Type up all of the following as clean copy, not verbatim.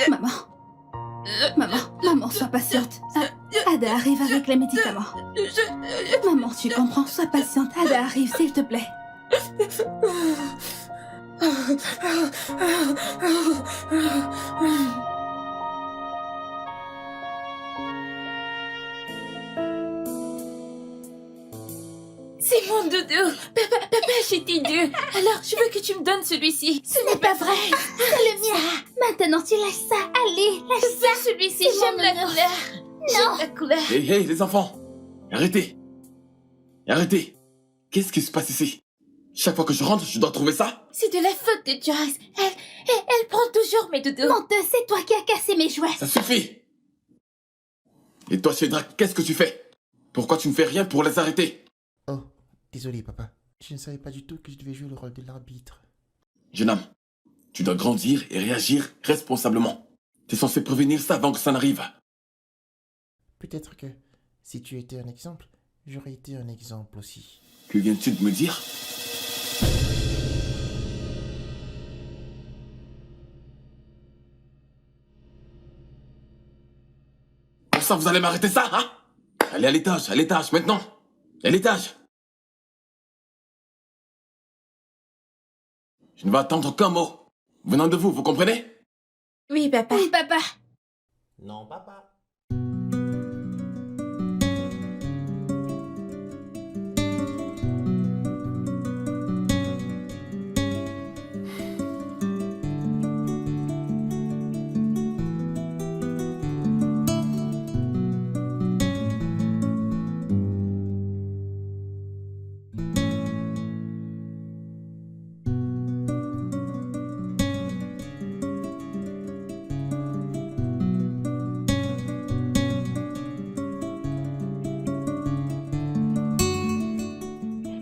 Maman. Maman, sois patiente. Ada arrive avec les médicaments. Maman, tu comprends, sois patiente. Ada arrive, s'il te plaît. C'est mon doudou. Papa, j'ai dit deux. Alors, je veux que tu me donnes celui-ci. Ce n'est pas vrai. C'est le mien. Maintenant, tu lâches ça. Allez, lâche ça. Celui-ci, C'est j'aime mon la honneur. couleur. Non. J'aime la couleur. Hey, les enfants! Arrêtez! Arrêtez! Qu'est-ce qui se passe ici? Chaque fois que je rentre, je dois trouver ça? C'est de la faute de Joyce. Elle prend toujours mes doudous. Menteuse, c'est toi qui as cassé mes jouets. Ça suffit! Et toi, Cédra, qu'est-ce que tu fais? Pourquoi tu ne fais rien pour les arrêter? Oh, désolé papa. Je ne savais pas du tout que je devais jouer le rôle de l'arbitre. Jeune homme, tu dois grandir et réagir responsablement. Tu es censé prévenir ça avant que ça n'arrive. Peut-être que, si tu étais un exemple, j'aurais été un exemple aussi. Que viens-tu de me dire? Pour ça, vous allez m'arrêter ça, hein? Allez à l'étage, maintenant! À l'étage! Je ne vais attendre qu'un mot. Venant de vous, vous comprenez? Oui, papa. Oui, papa. Non papa.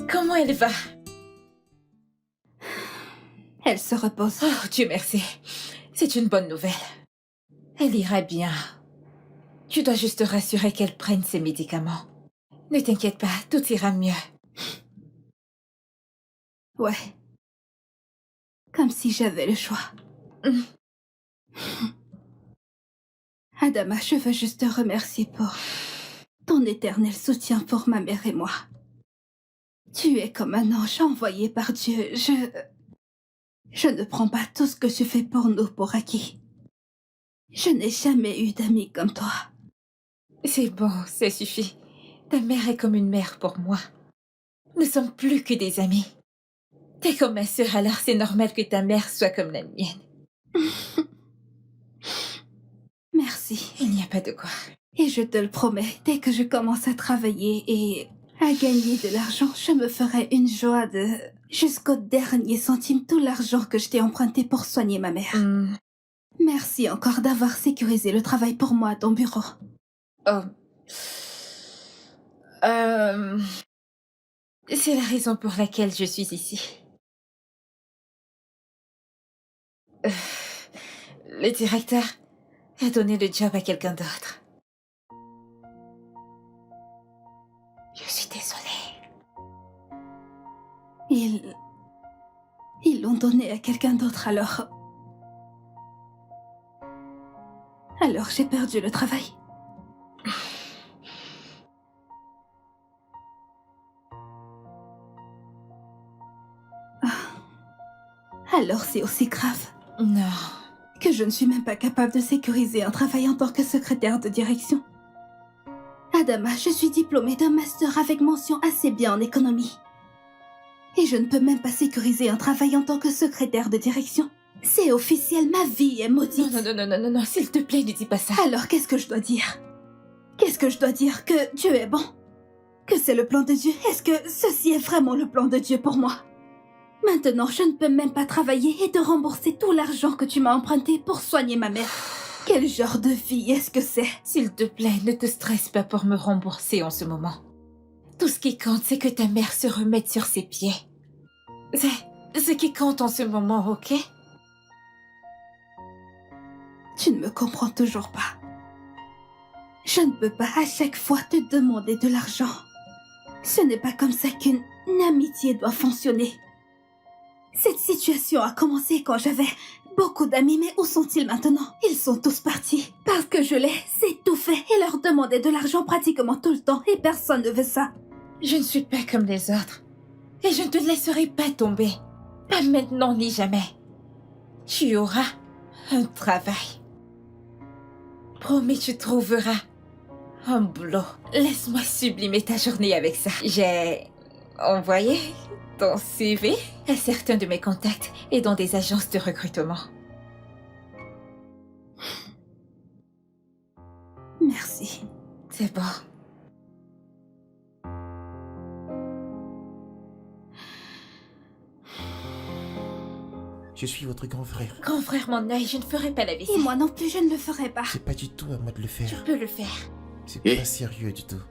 Comment elle va? Elle se repose. Oh, Dieu merci. C'est une bonne nouvelle. Elle ira bien. Tu dois juste te rassurer qu'elle prenne ses médicaments. Ne t'inquiète pas, tout ira mieux. Ouais. Comme si j'avais le choix. Adama, je veux juste te remercier pour ton éternel soutien pour ma mère et moi. Tu es comme un ange envoyé par Dieu. Je ne prends pas tout ce que tu fais pour nous pour acquis. Je n'ai jamais eu d'amis comme toi. C'est bon, ça suffit. Ta mère est comme une mère pour moi. Nous sommes plus que des amis. T'es comme ma sœur, alors c'est normal que ta mère soit comme la mienne. Merci. Il n'y a pas de quoi. Et je te le promets, dès que je commence à travailler et à gagner de l'argent, je me ferai une joie de... jusqu'au dernier centime, tout l'argent que je t'ai emprunté pour soigner ma mère. Merci encore d'avoir sécurisé le travail pour moi à ton bureau. Oh. C'est la raison pour laquelle je suis ici. Le directeur a donné le job à quelqu'un d'autre. Je suis désolée. Ils l'ont donné à quelqu'un d'autre alors... Alors j'ai perdu le travail. Alors c'est aussi grave. Non. Que je ne suis même pas capable de sécuriser un travail en tant que secrétaire de direction. Adama, je suis diplômée d'un master avec mention assez bien en économie. Et je ne peux même pas sécuriser un travail en tant que secrétaire de direction. C'est officiel, ma vie est maudite. Non, s'il te plaît, ne dis pas ça. Alors qu'est-ce que je dois dire? Qu'est-ce que je dois dire? Que Dieu est bon? Que c'est le plan de Dieu? Est-ce que ceci est vraiment le plan de Dieu pour moi? Maintenant, je ne peux même pas travailler et te rembourser tout l'argent que tu m'as emprunté pour soigner ma mère. Quel genre de vie est-ce que c'est? S'il te plaît, ne te stresse pas pour me rembourser en ce moment. Tout ce qui compte, c'est que ta mère se remette sur ses pieds. C'est ce qui compte en ce moment, ok? Tu ne me comprends toujours pas. Je ne peux pas à chaque fois te demander de l'argent. Ce n'est pas comme ça qu'une amitié doit fonctionner. Cette situation a commencé quand j'avais beaucoup d'amis, mais où sont-ils maintenant? Ils sont tous partis. Parce que je les étouffais et leur demandais de l'argent pratiquement tout le temps et personne ne veut ça. Je ne suis pas comme les autres. Et je ne te laisserai pas tomber. Pas maintenant ni jamais. Tu auras un travail. Promis, tu trouveras un boulot. Laisse-moi sublimer ta journée avec ça. J'ai envoyé ton CV à certains de mes contacts et dans des agences de recrutement. Merci. C'est bon. Je suis votre grand frère. Grand frère, mon œil, je ne ferai pas la Et vaisselle. moi non plus, je ne le ferai pas. C'est pas du tout à moi de le Je faire. peux le faire. C'est Eh. pas sérieux du tout.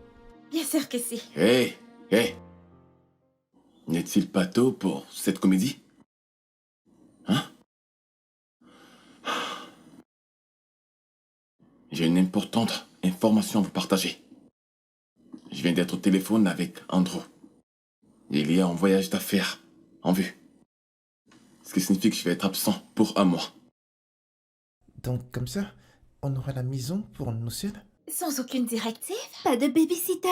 Bien sûr que si. Hé, hé. N'est-il pas tôt pour cette comédie? Hein? J'ai une importante information à vous partager. Je viens d'être au téléphone avec Andrew. Il y a un voyage d'affaires en vue. Ce qui signifie que je vais être absent pour un mois. Donc comme ça, on aura la maison pour nous seuls? Sans aucune directive? Pas de babysitter.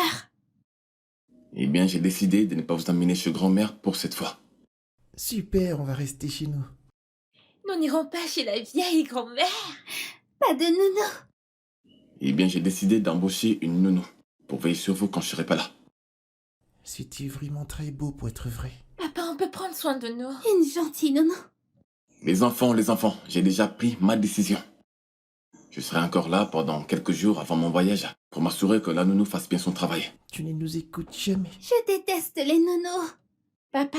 Eh bien, j'ai décidé de ne pas vous emmener chez grand-mère pour cette fois. Super, on va rester chez nous. Nous n'irons pas chez la vieille grand-mère. Pas de nounou. Eh bien, j'ai décidé d'embaucher une nounou pour veiller sur vous quand je serai pas là. C'était vraiment très beau pour être vrai. Papa, on peut prendre soin de nous. Une gentille nounou. Les enfants, j'ai déjà pris ma décision. Je serai encore là pendant quelques jours avant mon voyage pour m'assurer que la nounou fasse bien son travail. Tu ne nous écoutes jamais. Je déteste les nounous. Papa,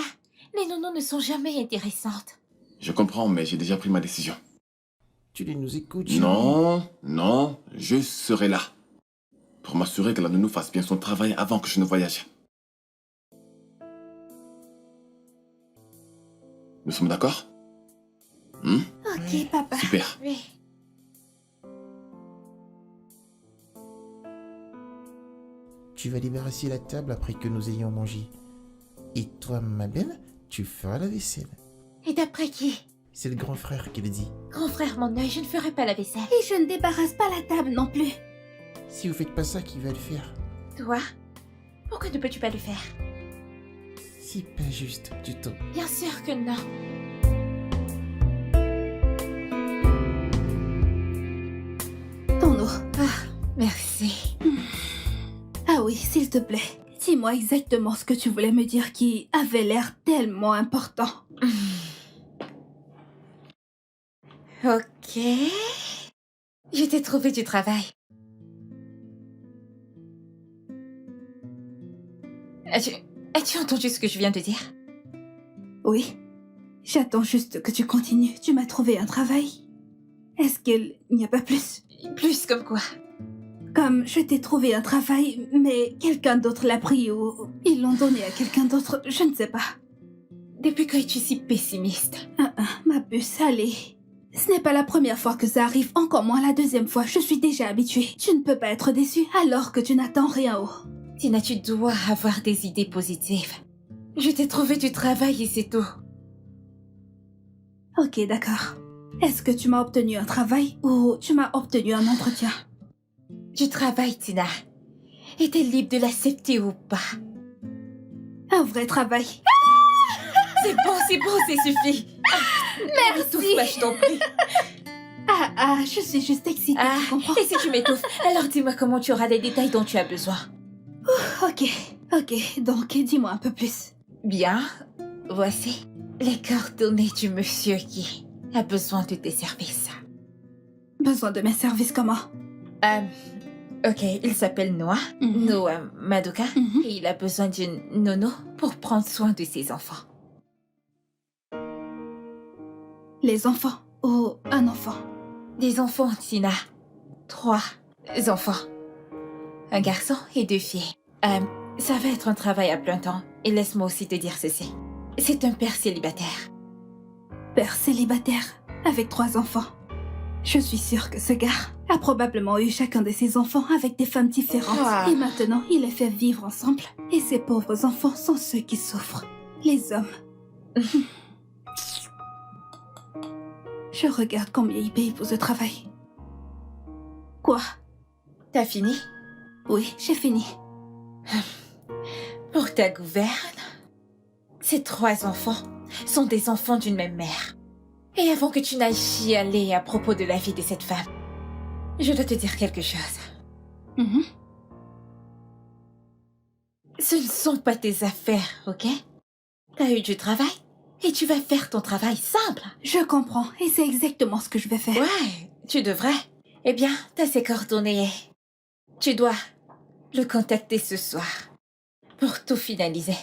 les nounous ne sont jamais intéressantes. Je comprends, mais j'ai déjà pris ma décision. Tu ne nous écoutes jamais. Non, je serai là pour m'assurer que la nounou fasse bien son travail avant que je ne voyage. Nous sommes d'accord? Ok, papa. Super. Oui. Tu vas débarrasser la table après que nous ayons mangé. Et toi, ma belle, tu feras la vaisselle. Et d'après qui? C'est le grand frère qui le dit. Grand frère, mon œil, je ne ferai pas la vaisselle. Et je ne débarrasse pas la table non plus. Si vous faites pas ça, qui va le faire? Toi? Pourquoi ne peux-tu pas le faire? C'est pas juste du tout. Bien sûr que non. Ton eau. Merci. Ah oui, s'il te plaît. Dis-moi exactement ce que tu voulais me dire qui avait l'air tellement important. Ok. Je t'ai trouvé du travail. As-tu entendu ce que je viens de dire? Oui. J'attends juste que tu continues. Tu m'as trouvé un travail. Est-ce qu'il n'y a pas plus? Plus comme quoi? Comme je t'ai trouvé un travail, mais quelqu'un d'autre l'a pris ou ils l'ont donné à quelqu'un d'autre, je ne sais pas. Depuis quand es-tu si pessimiste? Ma puce, allez. Ce n'est pas la première fois que ça arrive, encore moins la deuxième fois. Je suis déjà habituée. Tu ne peux pas être déçue alors que tu n'attends rien haut. Tina, tu dois avoir des idées positives. Je t'ai trouvé du travail et c'est tout. Ok, d'accord. Est-ce que tu m'as obtenu un travail ou tu m'as obtenu un entretien? Du travail, Tina. Et t'es libre de l'accepter ou pas. Un vrai travail. C'est bon, c'est suffit. M'étouffe pas, je t'en prie. Je suis juste excitée, Ah, tu comprends? et si tu m'étouffes, alors dis-moi comment tu auras les détails dont tu as besoin. Ok, donc dis-moi un peu plus. Bien, voici les coordonnées du monsieur qui a besoin de tes services. Besoin de mes services comment? Ok, il s'appelle Noah, Mhm. Noah Madoka, Mhm. et il a besoin d'une nono pour prendre soin de ses enfants. Les enfants ou un enfant? Des enfants, Tina. 3 enfants. Un garçon et 2 filles. Ça va être un travail à plein temps. Et laisse-moi aussi te dire ceci. C'est un père célibataire. Père célibataire avec 3 enfants. Je suis sûre que ce gars a probablement eu chacun de ses enfants avec des femmes différentes. Ah. Et maintenant, il les fait vivre ensemble. Et ces pauvres enfants sont ceux qui souffrent. Les hommes. Je regarde combien ils payent pour ce travail. Quoi? T'as fini? Oui, j'ai fini. Pour ta gouverne, ces 3 enfants sont des enfants d'une même mère. Et avant que tu n'ailles chialer à propos de la vie de cette femme, je dois te dire quelque chose. Mhm. Ce ne sont pas tes affaires, ok? T'as eu du travail et tu vas faire ton travail simple. Je comprends, et c'est exactement ce que je vais faire. Ouais, tu devrais. Eh bien, t'as ses coordonnées. Tu dois le contacter ce soir pour tout finaliser.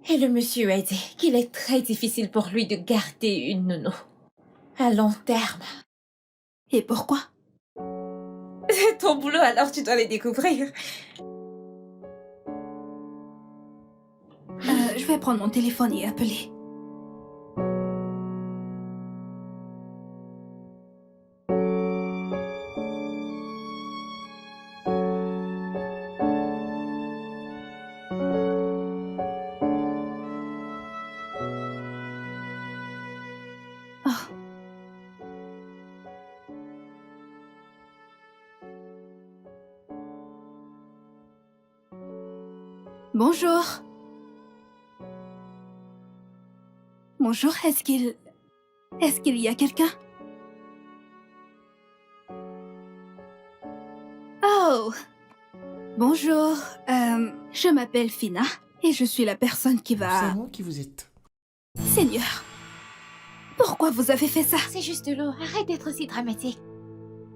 Et le monsieur a dit qu'il est très difficile pour lui de garder une nounou à long terme. Et pourquoi? C'est ton boulot, alors tu dois les découvrir. Je vais prendre mon téléphone et appeler. Oh. Bonjour. Bonjour, est-ce qu'il y a quelqu'un? Oh. Bonjour, je m'appelle Fina et je suis la personne qui va... C'est moi qui vous êtes. Seigneur, pourquoi vous avez fait ça? C'est juste de l'eau, arrête d'être si dramatique.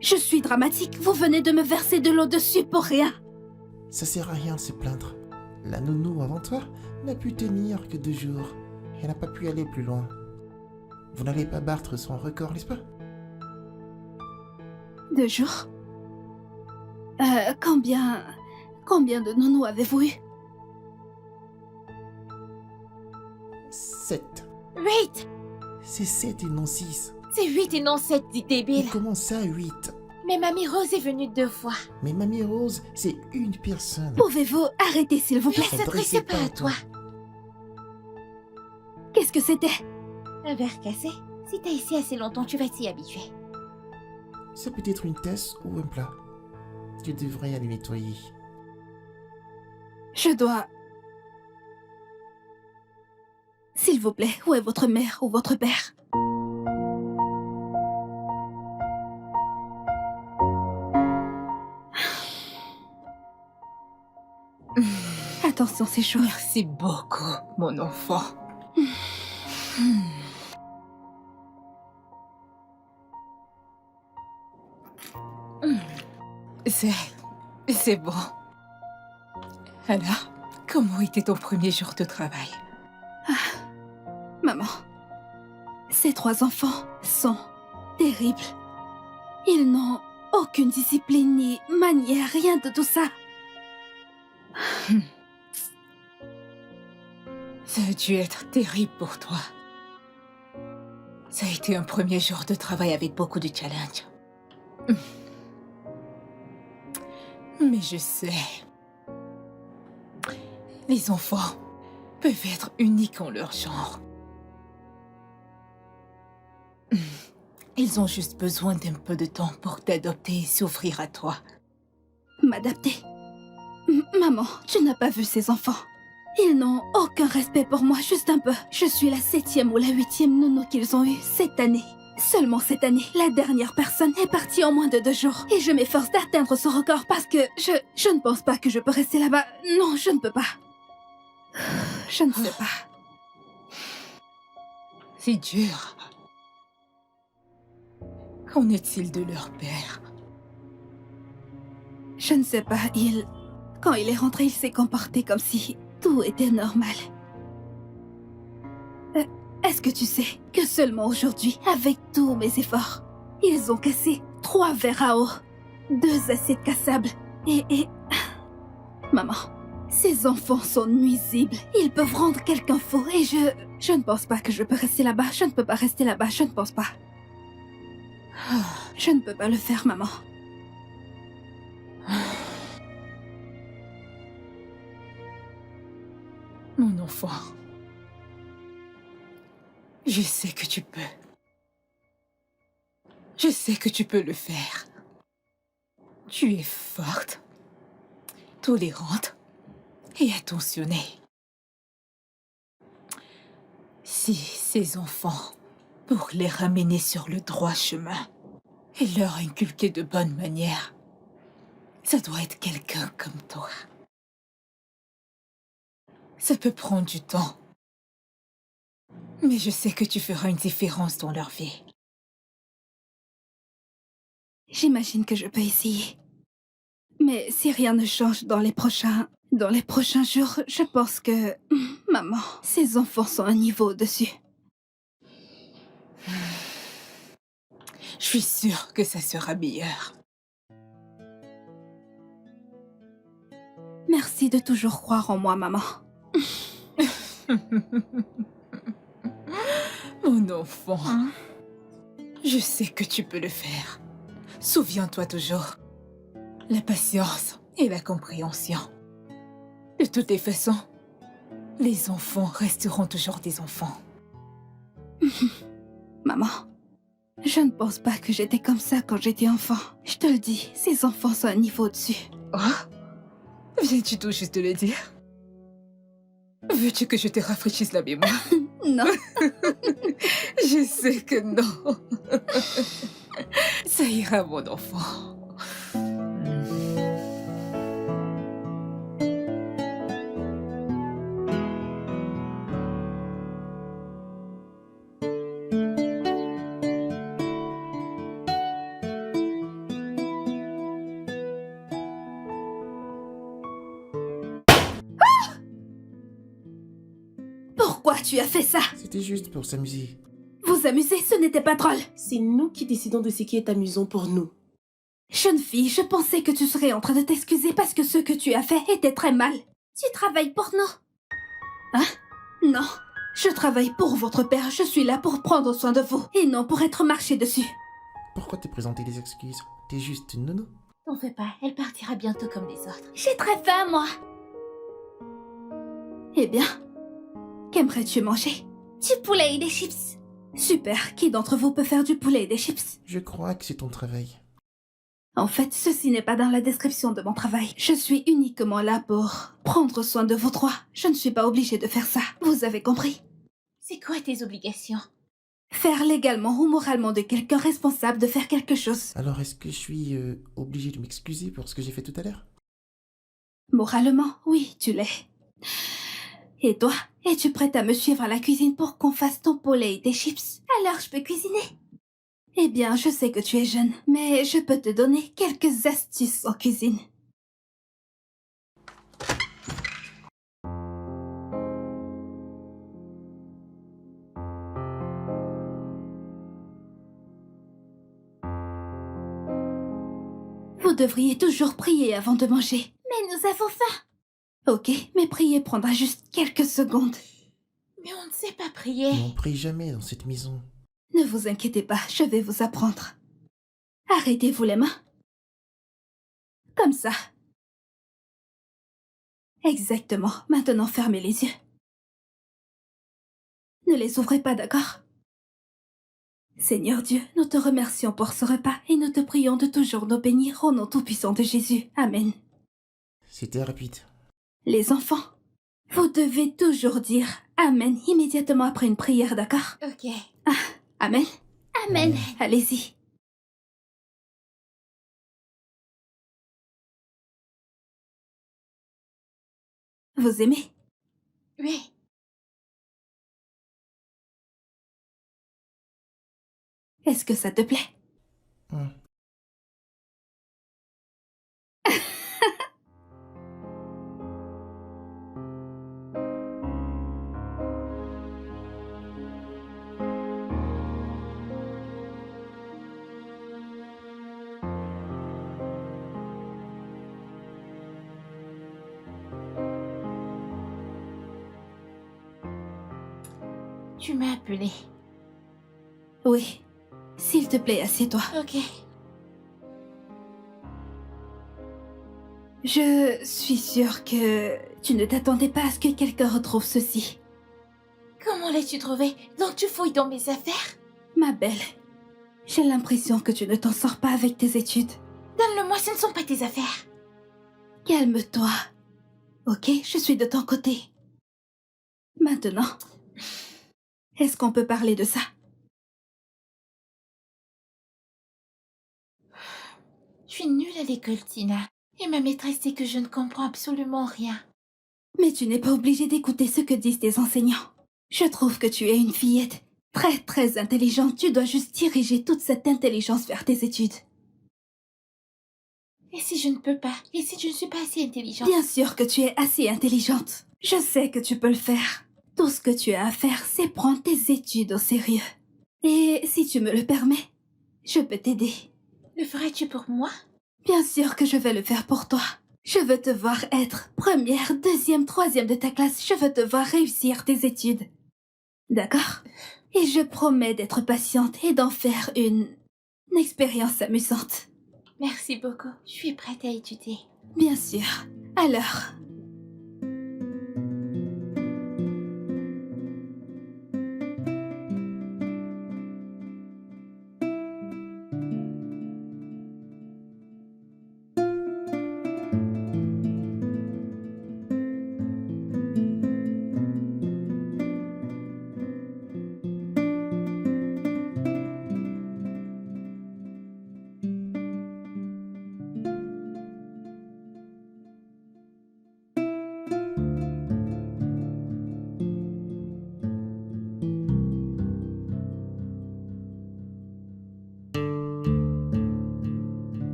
Je suis dramatique, vous venez de me verser de l'eau dessus pour rien. Ça sert à rien de se plaindre. La nounou avant toi n'a pu tenir que 2 jours. Elle n'a pas pu aller plus loin. Vous n'allez pas battre son record, n'est-ce pas? 2 jours? Combien de nounous avez-vous eu? 7. 8! C'est 7 et non 6. C'est 8 et non 7, dit débile. Et comment ça, 8? Mais Mamie Rose est venue 2 fois. Mais Mamie Rose, c'est une personne. Pouvez-vous arrêter s'il vous plaît? Elle s'adressait pas à toi. Qu'est-ce que c'était? Un verre cassé. Si t'es ici assez longtemps, tu vas t'y habituer. C'est peut-être une tasse ou un plat. Tu devrais aller nettoyer. Je dois... S'il vous plaît, où est votre mère ou votre père? Attention, c'est chaud. Merci beaucoup, mon enfant. C'est bon. Alors, comment était ton premier jour de travail? Maman, ces 3 enfants sont terribles. Ils n'ont aucune discipline ni manière, rien de tout ça. Ça a dû être terrible pour toi. Ça a été un premier jour de travail avec beaucoup de challenges. Mais je sais. Les enfants peuvent être uniques en leur genre. Ils ont juste besoin d'un peu de temps pour t'adopter et s'ouvrir à toi. M'adapter. Maman, tu n'as pas vu ces enfants. Ils n'ont aucun respect pour moi, juste un peu. Je suis la 7e ou la 8e nounou qu'ils ont eue cette année. Seulement cette année, la dernière personne est partie en moins de 2 jours. Et je m'efforce d'atteindre ce record parce que je ne pense pas que je peux rester là-bas. Non, je ne peux pas. Je ne sais pas. C'est dur. Qu'en est-il de leur père? Je ne sais pas, quand il est rentré, il s'est comporté comme si tout était normal. Est-ce que tu sais que seulement aujourd'hui, avec tous mes efforts, ils ont cassé 3 verres à eau, 2 assiettes cassables et... Maman, ces enfants sont nuisibles. Ils peuvent rendre quelqu'un fou et je ne pense pas que je peux rester là-bas. Je ne peux pas rester là-bas, je ne pense pas. Je ne peux pas le faire, maman. Mon enfant, je sais que tu peux. Je sais que tu peux le faire. Tu es forte, tolérante et attentionnée. Si ces enfants, pour les ramener sur le droit chemin et leur inculquer de bonnes manières, ça doit être quelqu'un comme toi. Ça peut prendre du temps, mais je sais que tu feras une différence dans leur vie. J'imagine que je peux essayer. Mais si rien ne change dans les prochains jours, je pense que... Maman, ces enfants sont un niveau au-dessus. Je suis sûre que ça sera meilleur. Merci de toujours croire en moi, maman. Mon enfant, je sais que tu peux le faire. Souviens-toi toujours. La patience et la compréhension. De toutes les façons, les enfants resteront toujours des enfants. Maman, je ne pense pas que j'étais comme ça quand j'étais enfant. Je te le dis, ces enfants sont un niveau au-dessus. Oh, viens-tu tout juste de le dire? Veux-tu que je te rafraîchisse la mémoire? Non. Je sais que non. Ça ira, mon enfant. Pourquoi tu as fait ça? C'était juste pour s'amuser. Vous amuser, ce n'était pas drôle. C'est nous qui décidons de ce qui est amusant pour nous. Jeune fille, je pensais que tu serais en train de t'excuser parce que ce que tu as fait était très mal. Tu travailles pour nous. Hein? Non. Je travaille pour votre père. Je suis là pour prendre soin de vous et non pour être marché dessus. Pourquoi te présenter des excuses? T'es juste une nounou. T'en fais pas, elle partira bientôt comme les autres. J'ai très faim, moi. Eh bien, qu'aimerais-tu manger? Du poulet et des chips. Super. Qui d'entre vous peut faire du poulet et des chips? Je crois que c'est ton travail. En fait, ceci n'est pas dans la description de mon travail. Je suis uniquement là pour prendre soin de vous trois. Je ne suis pas obligée de faire ça. Vous avez compris? C'est quoi tes obligations? Faire légalement ou moralement de quelqu'un responsable de faire quelque chose. Alors est-ce que je suis obligé de m'excuser pour ce que j'ai fait tout à l'heure? Moralement, oui, tu l'es. Et toi, es-tu prête à me suivre à la cuisine pour qu'on fasse ton poulet et tes chips? Alors je peux cuisiner. Eh bien, je sais que tu es jeune, mais je peux te donner quelques astuces en cuisine. Vous devriez toujours prier avant de manger. Mais nous avons faim. Ok, mais prier prendra juste quelques secondes. Mais on ne sait pas prier. Mais on prie jamais dans cette maison. Ne vous inquiétez pas, je vais vous apprendre. Arrêtez-vous les mains. Comme ça. Exactement. Maintenant, fermez les yeux. Ne les ouvrez pas, d'accord? Seigneur Dieu, nous te remercions pour ce repas et nous te prions de toujours nous bénir au nom tout-puissant de Jésus. Amen. C'était rapide. Les enfants, vous devez toujours dire Amen immédiatement après une prière, d'accord? Ok. Amen. Amen. Allez-y. Vous aimez? Oui. Est-ce que ça te plaît? Hum. Tu m'as appelé. Oui. S'il te plaît, assieds-toi. Ok. Je suis sûre que tu ne t'attendais pas à ce que quelqu'un retrouve ceci. Comment l'as-tu trouvé? Donc tu fouilles dans mes affaires? Ma belle, J'ai l'impression que tu ne t'en sors pas avec tes études. Donne-le-moi, ce ne sont pas tes affaires. Calme-toi. Ok, je suis de ton côté. Maintenant, est-ce qu'on peut parler de ça? Je suis nulle à l'école, Tina. Et ma maîtresse dit que je ne comprends absolument rien. Mais tu n'es pas obligée d'écouter ce que disent tes enseignants. Je trouve que tu es une fillette très très intelligente. Tu dois juste diriger toute cette intelligence vers tes études. Et si je ne peux pas? Et si je ne suis pas assez intelligente? Bien sûr que tu es assez intelligente. Je sais que tu peux le faire. Tout ce que tu as à faire, c'est prendre tes études au sérieux. Et si tu me le permets, je peux t'aider. Le ferais-tu pour moi? Bien sûr que je vais le faire pour toi. Je veux te voir être première, deuxième, troisième de ta classe. Je veux te voir réussir tes études. D'accord? Et je promets d'être patiente et d'en faire une expérience amusante. Merci beaucoup. Je suis prête à étudier. Bien sûr. Alors...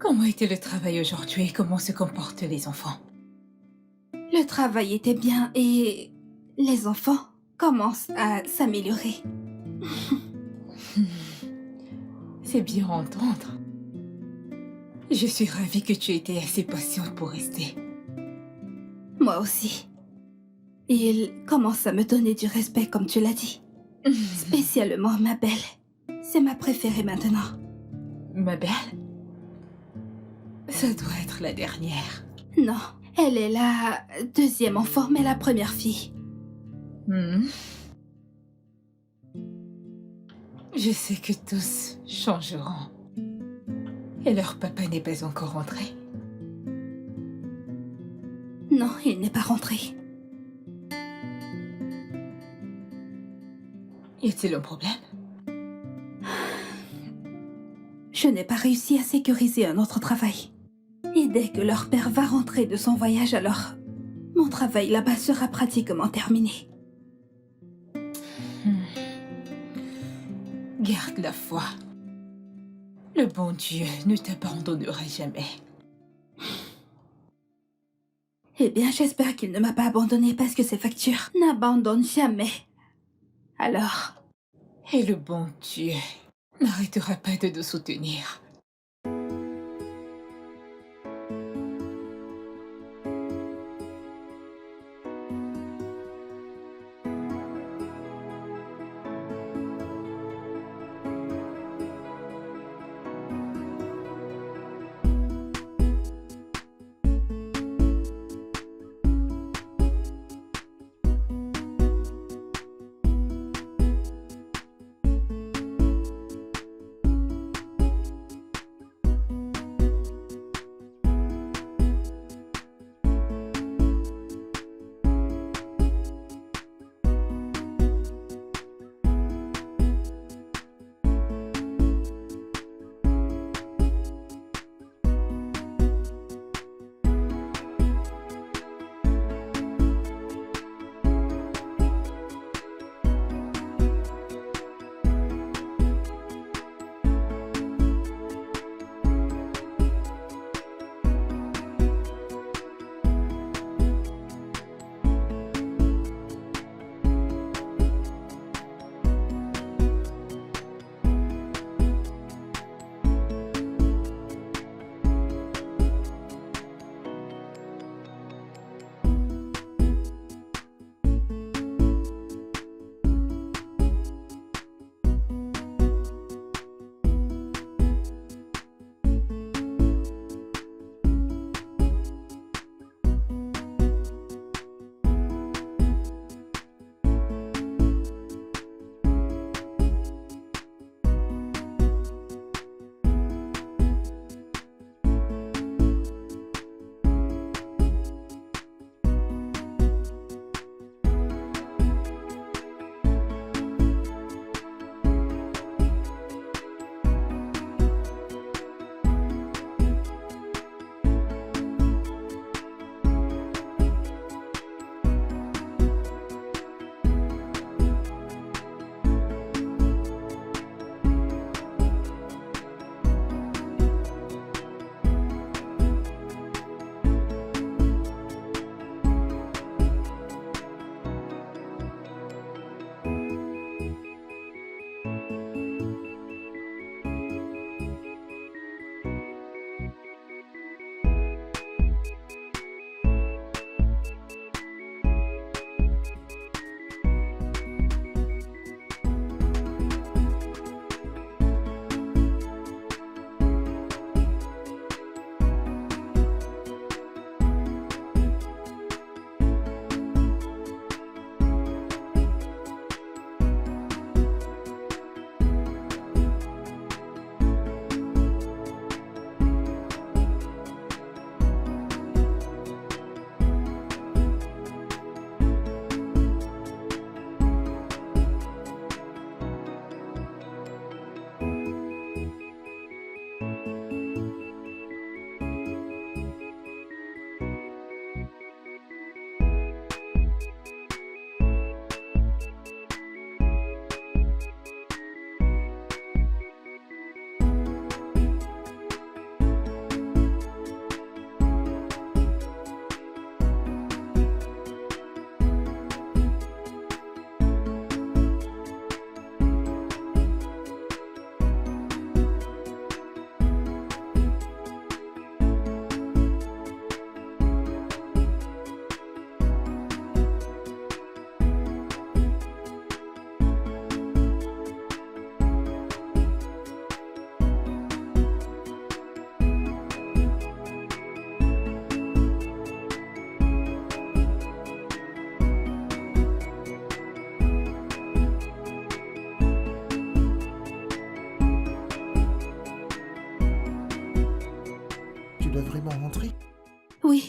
Comment était le travail aujourd'hui et comment se comportent les enfants? Le travail était bien et les enfants commencent à s'améliorer. C'est bien à entendre. Je suis ravie que tu aies été assez patiente pour rester. Moi aussi. Ils commencent à me donner du respect comme tu l'as dit. Spécialement ma belle. C'est ma préférée maintenant. Ma belle? Ça doit être la dernière. Non, elle est la deuxième enfant, mais la première fille. Je sais que tous changeront. Et leur papa n'est pas encore rentré. Non, il n'est pas rentré. Y a-t-il un problème? Je n'ai pas réussi à sécuriser un autre travail. Et dès que leur père va rentrer de son voyage, alors mon travail là-bas sera pratiquement terminé. Garde la foi. Le bon Dieu ne t'abandonnera jamais. Eh bien, j'espère qu'il ne m'a pas abandonnée parce que ses factures n'abandonnent jamais. Alors... Et le bon Dieu n'arrêtera pas de nous soutenir.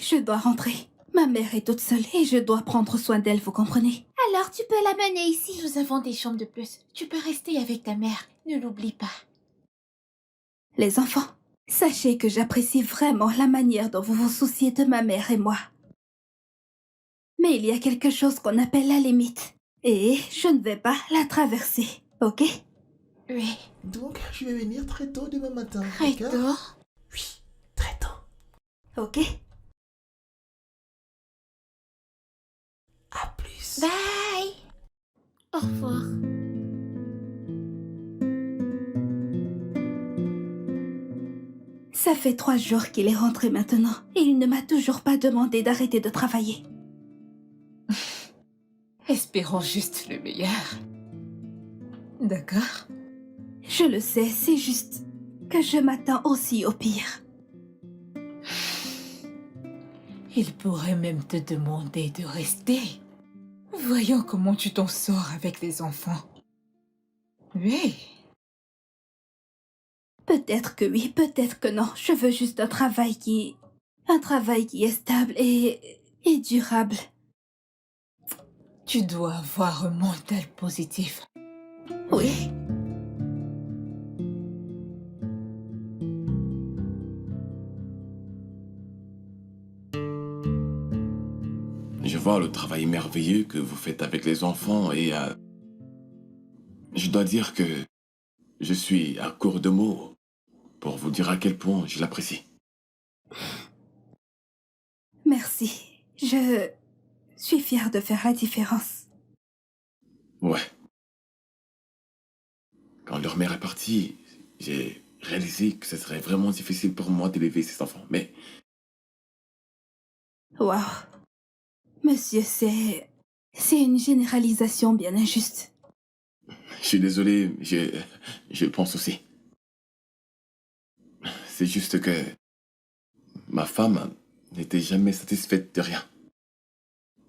je dois rentrer. Ma mère est toute seule et je dois prendre soin d'elle, vous comprenez? Alors tu peux l'amener ici. Nous avons des chambres de plus. Tu peux rester avec ta mère. Ne l'oublie pas. Les enfants, sachez que j'apprécie vraiment la manière dont vous vous souciez de ma mère et moi. Mais il y a quelque chose qu'on appelle la limite. Et je ne vais pas la traverser, ok? Oui. Donc, je vais venir très tôt demain matin. Très d'accord? tôt. Oui, très tôt. Ok? À plus. Bye. Au revoir. Ça fait 3 jours qu'il est rentré maintenant et il ne m'a toujours pas demandé d'arrêter de travailler. Espérons juste le meilleur. D'accord? Je le sais, c'est juste que je m'attends aussi au pire. Il pourrait même te demander de rester. Voyons comment tu t'en sors avec les enfants. Oui. Peut-être que oui, peut-être que non. Je veux juste un travail qui est stable et durable. Tu dois avoir un mental positif. Oui. Je vois le travail merveilleux que vous faites avec les enfants et je dois dire que je suis à court de mots pour vous dire à quel point je l'apprécie. Merci. Je suis fière de faire la différence. Ouais. Quand leur mère est partie, j'ai réalisé que ce serait vraiment difficile pour moi d'élever ces enfants. Mais Waouh. Monsieur, c'est une généralisation bien injuste. je suis désolé, je le pense aussi. C'est juste que ma femme n'était jamais satisfaite de rien.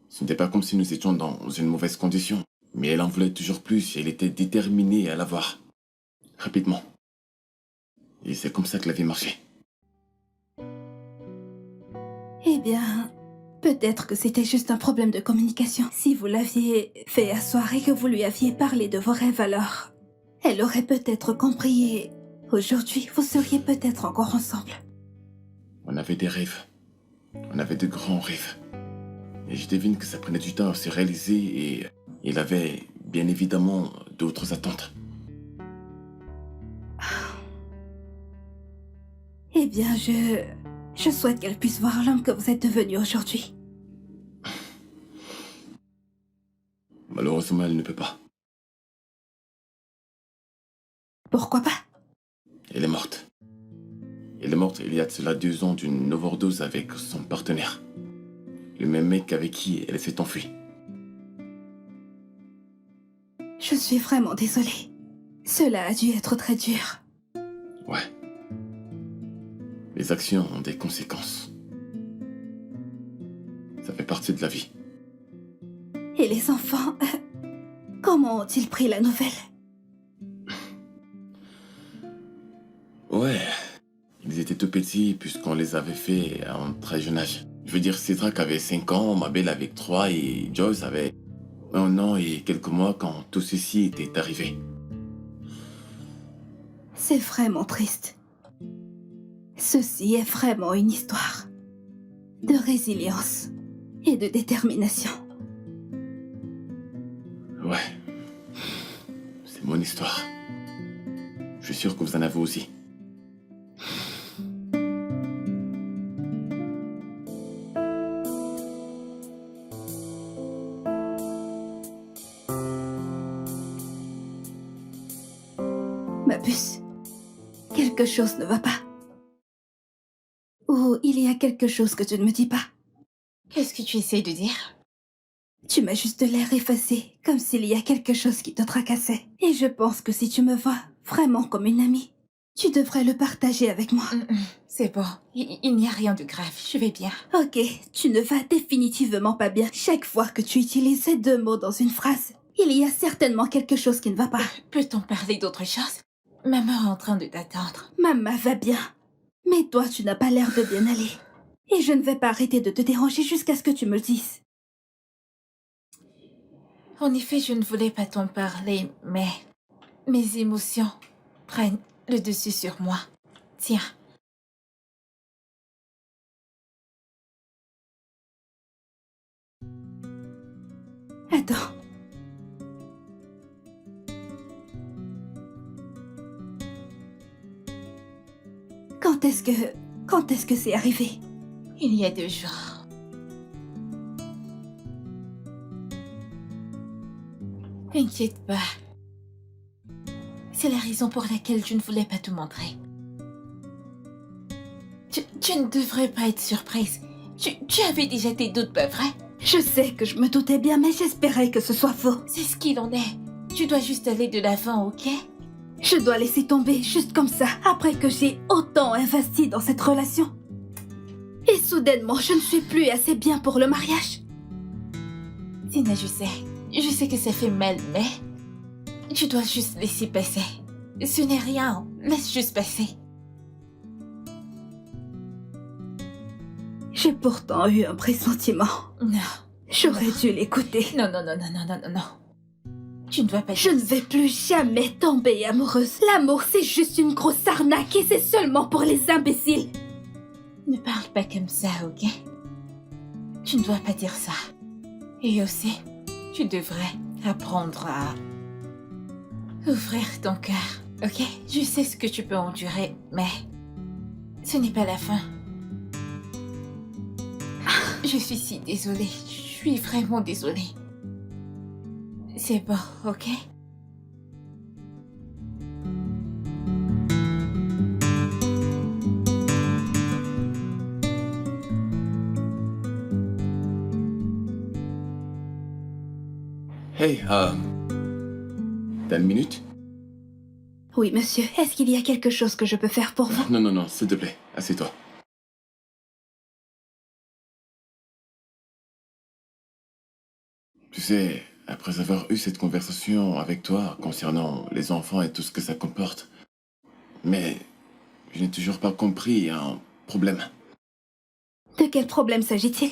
Ce n'était pas comme si nous étions dans une mauvaise condition, mais elle en voulait toujours plus et elle était déterminée à l'avoir. Rapidement. Et c'est comme ça que la vie marchait. Eh bien, peut-être que c'était juste un problème de communication. Si vous l'aviez fait asseoir et que vous lui aviez parlé de vos rêves alors, elle aurait peut-être compris et aujourd'hui, vous seriez peut-être encore ensemble. On avait des rêves. On avait de grands rêves. Et je devine que ça prenait du temps à se réaliser et il avait bien évidemment d'autres attentes. Eh bien, je souhaite qu'elle puisse voir l'homme que vous êtes devenu aujourd'hui. Malheureusement, elle ne peut pas. Pourquoi pas? Elle est morte. Elle est morte il y a de cela 2 ans d'une overdose avec son partenaire. Le même mec avec qui elle s'est enfuie. Je suis vraiment désolée. Cela a dû être très dur. Ouais. Les actions ont des conséquences. Ça fait partie de la vie. Et les enfants, comment ont-ils pris la nouvelle? Ouais. Ils étaient tout petits puisqu'on les avait fait à un très jeune âge. Je veux dire, Cédric avait 5 ans, Mabel avait 3 et Joyce avait 1 an et quelques mois quand tout ceci était arrivé. C'est vraiment triste. Ceci est vraiment une histoire de résilience et de détermination. Ouais. C'est mon histoire. Je suis sûr que vous en avez aussi. Ma puce, quelque chose ne va pas. Ou il y a quelque chose que tu ne me dis pas. Qu'est-ce que tu essayes de dire? Tu m'as juste l'air effacé, comme s'il y a quelque chose qui te tracassait. Et je pense que si tu me vois vraiment comme une amie, tu devrais le partager avec moi. C'est bon. Il n'y a rien de grave. Je vais bien. Ok, tu ne vas définitivement pas bien. Chaque fois que tu utilises ces 2 mots dans une phrase, il y a certainement quelque chose qui ne va pas. Peut-on parler d'autre chose? Maman est en train de t'attendre. Maman va bien. Mais toi, tu n'as pas l'air de bien aller. Et je ne vais pas arrêter de te déranger jusqu'à ce que tu me le dises. En effet, je ne voulais pas t'en parler, mais mes émotions prennent le dessus sur moi. Tiens. Attends. Quand est-ce que c'est arrivé? Il y a 2 jours. T'inquiète pas. C'est la raison pour laquelle je ne voulais pas te montrer. Tu ne devrais pas être surprise. Tu avais déjà tes doutes, pas vrai? Je sais que je me doutais bien, mais j'espérais que ce soit faux. C'est ce qu'il en est. Tu dois juste aller de l'avant, ok? Je dois laisser tomber juste comme ça, après que j'ai autant investi dans cette relation. Et soudainement, je ne suis plus assez bien pour le mariage. Tina, je sais que ça fait mal, mais tu dois juste laisser passer. Ce n'est rien, laisse juste passer. J'ai pourtant eu un pressentiment. Non. J'aurais dû l'écouter. Non. Tu ne dois pas Je dire ne vais plus jamais tomber amoureuse. L'amour, c'est juste une grosse arnaque et c'est seulement pour les imbéciles. Ne parle pas comme ça, ok? Tu ne dois pas dire ça. Et aussi, tu devrais apprendre à ouvrir ton cœur, ok? Je sais ce que tu peux endurer, mais ce n'est pas la fin. Je suis si désolée. Je suis vraiment désolée. C'est bon, ok? Hey, t'as une minute? Oui, monsieur. Est-ce qu'il y a quelque chose que je peux faire pour vous? Non, s'il te plaît, assieds-toi. Tu sais, après avoir eu cette conversation avec toi concernant les enfants et tout ce que ça comporte, mais je n'ai toujours pas compris un problème. De quel problème s'agit-il?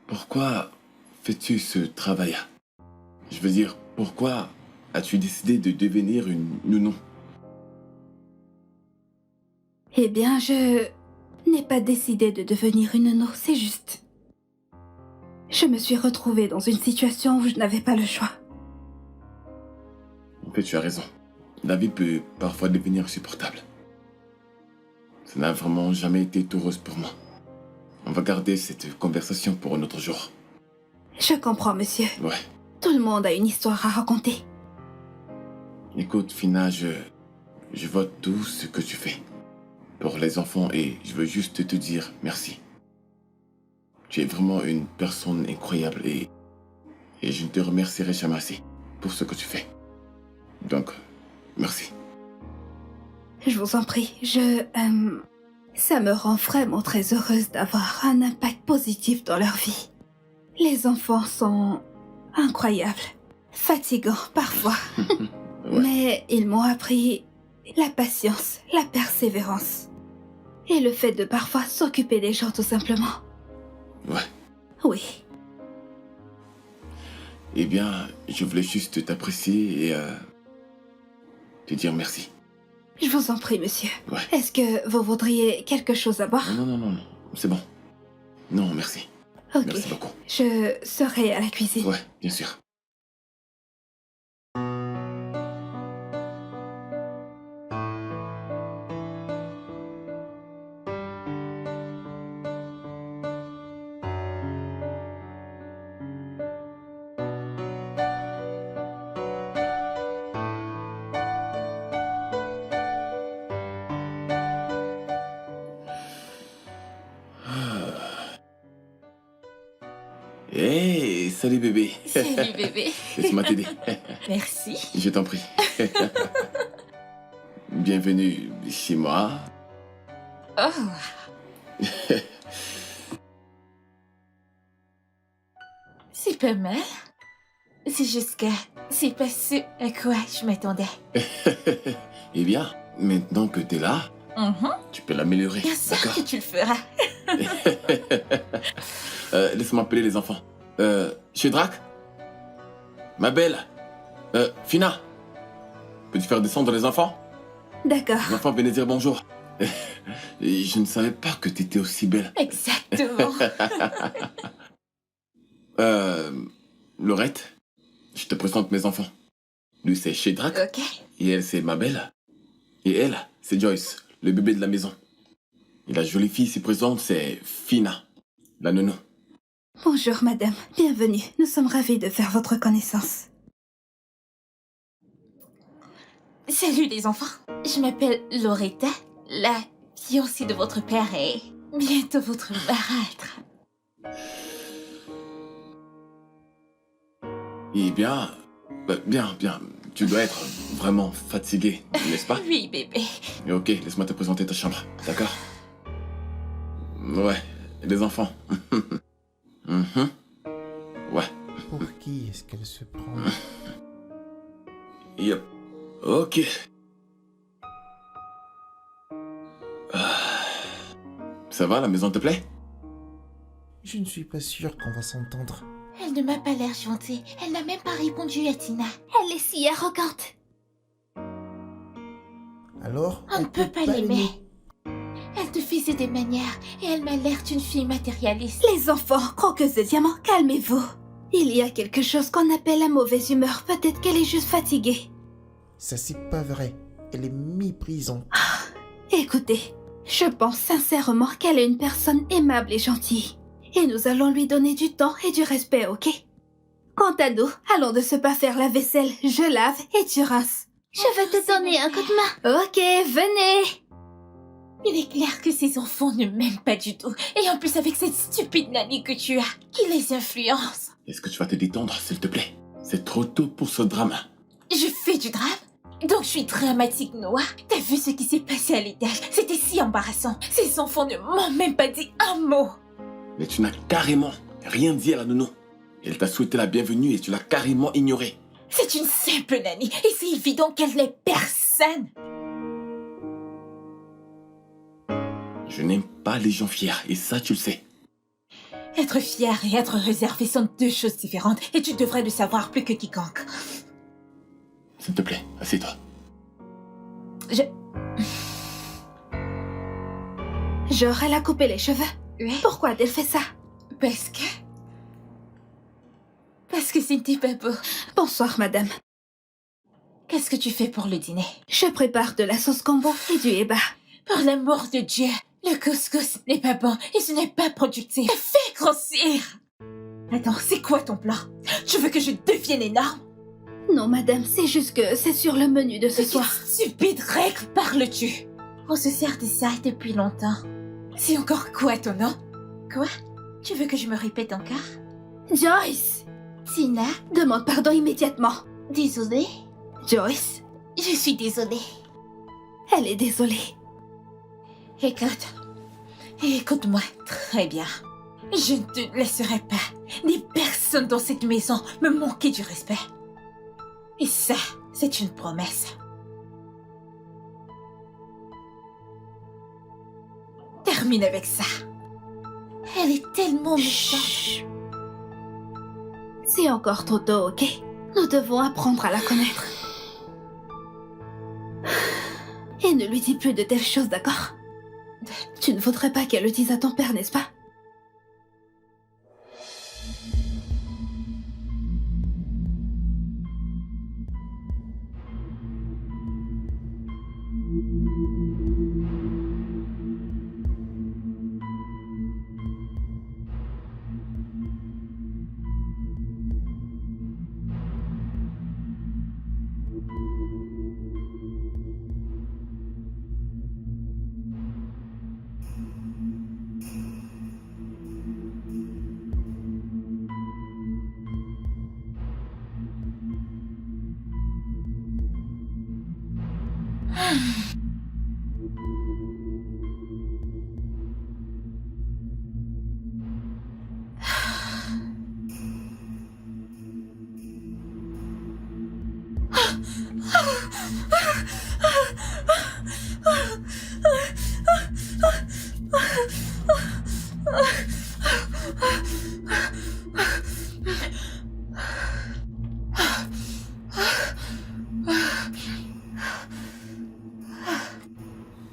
Pourquoi fais-tu ce travail? Je veux dire, pourquoi as-tu décidé de devenir une nounou? Eh bien, je n'ai pas décidé de devenir une nounou, c'est juste. Je me suis retrouvée dans une situation où je n'avais pas le choix. En fait, tu as raison. La vie peut parfois devenir insupportable. Ça n'a vraiment jamais été tout rose pour moi. On va garder cette conversation pour un autre jour. Je comprends, monsieur. Ouais. Tout le monde a une histoire à raconter. Écoute, Fina, je vois tout ce que tu fais pour les enfants et je veux juste te dire merci. Tu es vraiment une personne incroyable et je ne te remercierai jamais assez pour ce que tu fais. Donc, merci. Je vous en prie, ça me rend vraiment très heureuse d'avoir un impact positif dans leur vie. Les enfants sont incroyables, fatigants parfois, Ouais. mais ils m'ont appris la patience, la persévérance et le fait de parfois s'occuper des gens tout simplement. Ouais. Oui, Eh bien, je voulais juste t'apprécier et te dire merci. je vous en prie, monsieur. Ouais. Est-ce que vous voudriez quelque chose à boire? Non. C'est bon. Non, merci. Ok, Merci beaucoup. je serai à la cuisine. Ouais, bien sûr. Hey, salut bébé. Salut bébé. Laisse-moi t'aider. Merci. Je t'en prie. Bienvenue chez moi. Oh. C'est pas mal. C'est juste que c'est pas ce à quoi je m'attendais. Eh bien, maintenant que t'es là, Tu peux l'améliorer, Bien sûr d'accord? que tu le feras. Laisse-moi appeler les enfants. Chez Drac? Ma belle? Fina? Peux-tu faire descendre les enfants? D'accord. Les enfants, venez dire bonjour. Et je ne savais pas que t'étais aussi belle. Exactement. Laurette, je te présente mes enfants. Lui, c'est Shedrack. Ok. Et elle, c'est ma belle. Et elle, c'est Joyce, le bébé de la maison. Et la jolie fille ici présente, c'est Fina, la nounou. Bonjour, madame. Bienvenue. Nous sommes ravis de faire votre connaissance. Salut les enfants. Je m'appelle Loretta, la fiancée de votre père et bientôt votre marâtre. Et bien, bien. Tu dois être vraiment fatigué, n'est-ce pas? Oui, bébé. Et ok, laisse-moi te présenter ta chambre, d'accord? Ouais, et les enfants. Mhm. Ouais, Pour qui est-ce qu'elle se prend? yep. Ok. Ah. Ça va, la maison te plaît? Je ne suis pas sûr qu'on va s'entendre. Elle ne m'a pas l'air gentille. Elle n'a même pas répondu à Tina. Elle est si arrogante. Alors, On ne peut pas l'aimer. Elle te faisait des manières et elle m'a l'air d'une fille matérialiste. Les enfants, croqueuses de diamants, calmez-vous. Il y a quelque chose qu'on appelle la mauvaise humeur. Peut-être qu'elle est juste fatiguée. Ça, c'est pas vrai. Elle est méprisante. Écoutez, je pense sincèrement qu'elle est une personne aimable et gentille. Et nous allons lui donner du temps et du respect, ok? Quant à nous, allons de ce pas faire la vaisselle. Je lave et tu rinces. Je vais te donner un coup de main. Ok, venez. Il est clair que ces enfants ne m'aiment pas du tout. Et en plus avec cette stupide nanny que tu as, qui les influence. Est-ce que tu vas te détendre, s'il te plaît? C'est trop tôt pour ce drame. Je fais du drame? Donc je suis dramatique, Noah. T'as vu ce qui s'est passé à l'étage? C'était si embarrassant. Ces enfants ne m'ont même pas dit un mot. Mais tu n'as carrément rien dit à la nounou. Elle t'a souhaité la bienvenue et tu l'as carrément ignorée. C'est une simple nanny et c'est évident qu'elle n'est personne. Je n'aime pas les gens fiers et ça tu le sais. Être fier et être réservé sont deux choses différentes et tu devrais le savoir plus que quiconque. S'il te plaît, assieds-toi. Genre, elle a coupé les cheveux. Oui. Pourquoi a-t-elle fait ça? Parce que c'était pas beau. Bonsoir, madame. Qu'est-ce que tu fais pour le dîner? Je prépare de la sauce combo et du eba. Pour l'amour de Dieu, le couscous n'est pas bon et ce n'est pas productif. Fais grossir! Attends, c'est quoi ton plan? Tu veux que je devienne énorme? Non, madame, c'est juste que c'est sur le menu de ce De soir. quelle stupide règle parles-tu? On se sert de ça depuis longtemps. C'est encore quoi ton nom? Quoi? Tu veux que je me répète encore? Joyce! Tina? Demande pardon immédiatement. Désolée? Joyce, Je suis désolée. elle est désolée. Écoute-moi très bien. Je ne te laisserai pas, ni personne dans cette maison, me manquer du respect. Et ça, c'est une promesse. Termine avec ça. Elle est tellement méchante. Chut. C'est encore trop tôt, ok? Nous devons apprendre à la connaître. Et ne lui dis plus de telles choses, d'accord? Tu ne voudrais pas qu'elle le dise à ton père, n'est-ce pas?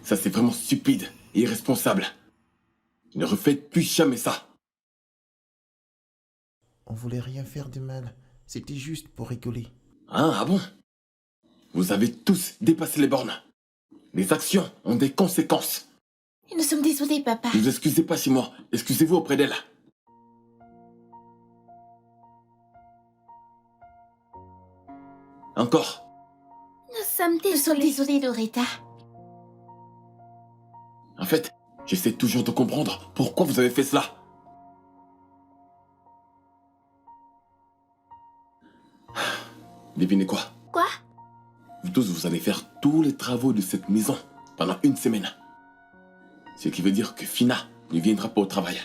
Ça, c'est vraiment stupide et irresponsable. Ne refaites plus jamais ça. On voulait rien faire de mal. C'était juste pour rigoler. Ah bon? Vous avez tous dépassé les bornes. Les actions ont des conséquences. Nous sommes désolés, papa. Ne vous excusez pas chez moi. Excusez-vous auprès d'elle. Encore. Nous sommes Nous sommes désolés. désolés, Loretta. En fait, j'essaie toujours de comprendre pourquoi vous avez fait cela. Devinez quoi? Quoi? Vous tous, vous allez faire tous les travaux de cette maison pendant une semaine. Ce qui veut dire que Fina ne viendra pas au travail.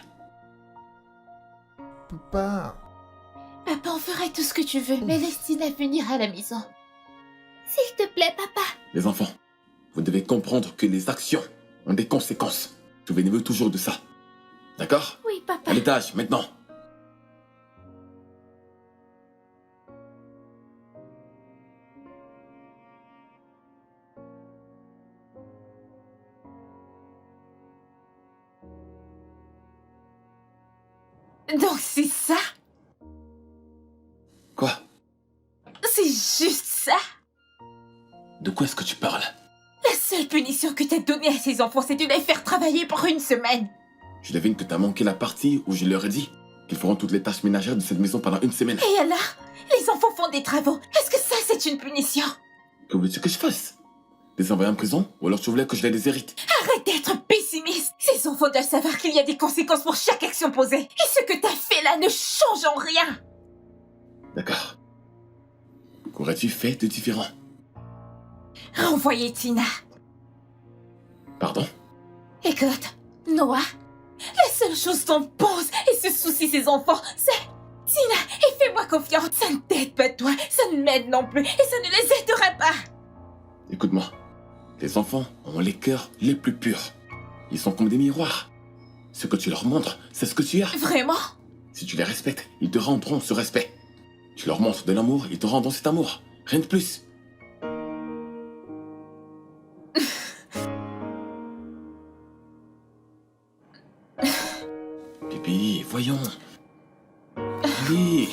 Papa, Papa, on fera tout ce que tu veux, mais laisse Tina venir à la maison. S'il te plaît, papa. Les enfants, vous devez comprendre que les actions ont des conséquences. Souvenez-vous toujours de ça. D'accord? Oui, papa. À l'étage, maintenant. Donc c'est ça? Quoi? C'est juste ça? De quoi est-ce que tu parles? La seule punition que t'as donnée à ces enfants, c'est de les faire travailler pour une semaine. Je devine que t'as manqué la partie où je leur ai dit qu'ils feront toutes les tâches ménagères de cette maison pendant une semaine. Et alors? Les enfants font des travaux. Est-ce que ça, c'est une punition? Que veux-tu que je fasse? Les envoyer en prison? Ou alors tu voulais que je les déshérite? Arrête d'être pessimiste. Ces enfants doivent savoir qu'il y a des conséquences pour chaque action posée. Et ce que t'as fait là ne change en rien. D'accord. Qu'aurais-tu fait de différent? Renvoyez Tina. Pardon? Écoute, Noah, la seule chose dont pense et se soucie ses enfants, c'est Tina. Et fais-moi confiance. Ça ne t'aide pas toi, ça ne m'aide non plus. Et ça ne les aidera pas. Écoute-moi. Les enfants ont les cœurs les plus purs. Ils sont comme des miroirs. Ce que tu leur montres, c'est ce que tu as. Vraiment? Si tu les respectes, ils te rendront ce respect. Tu leur montres de l'amour, ils te rendront cet amour. Rien de plus. Bibi, voyons. Allez.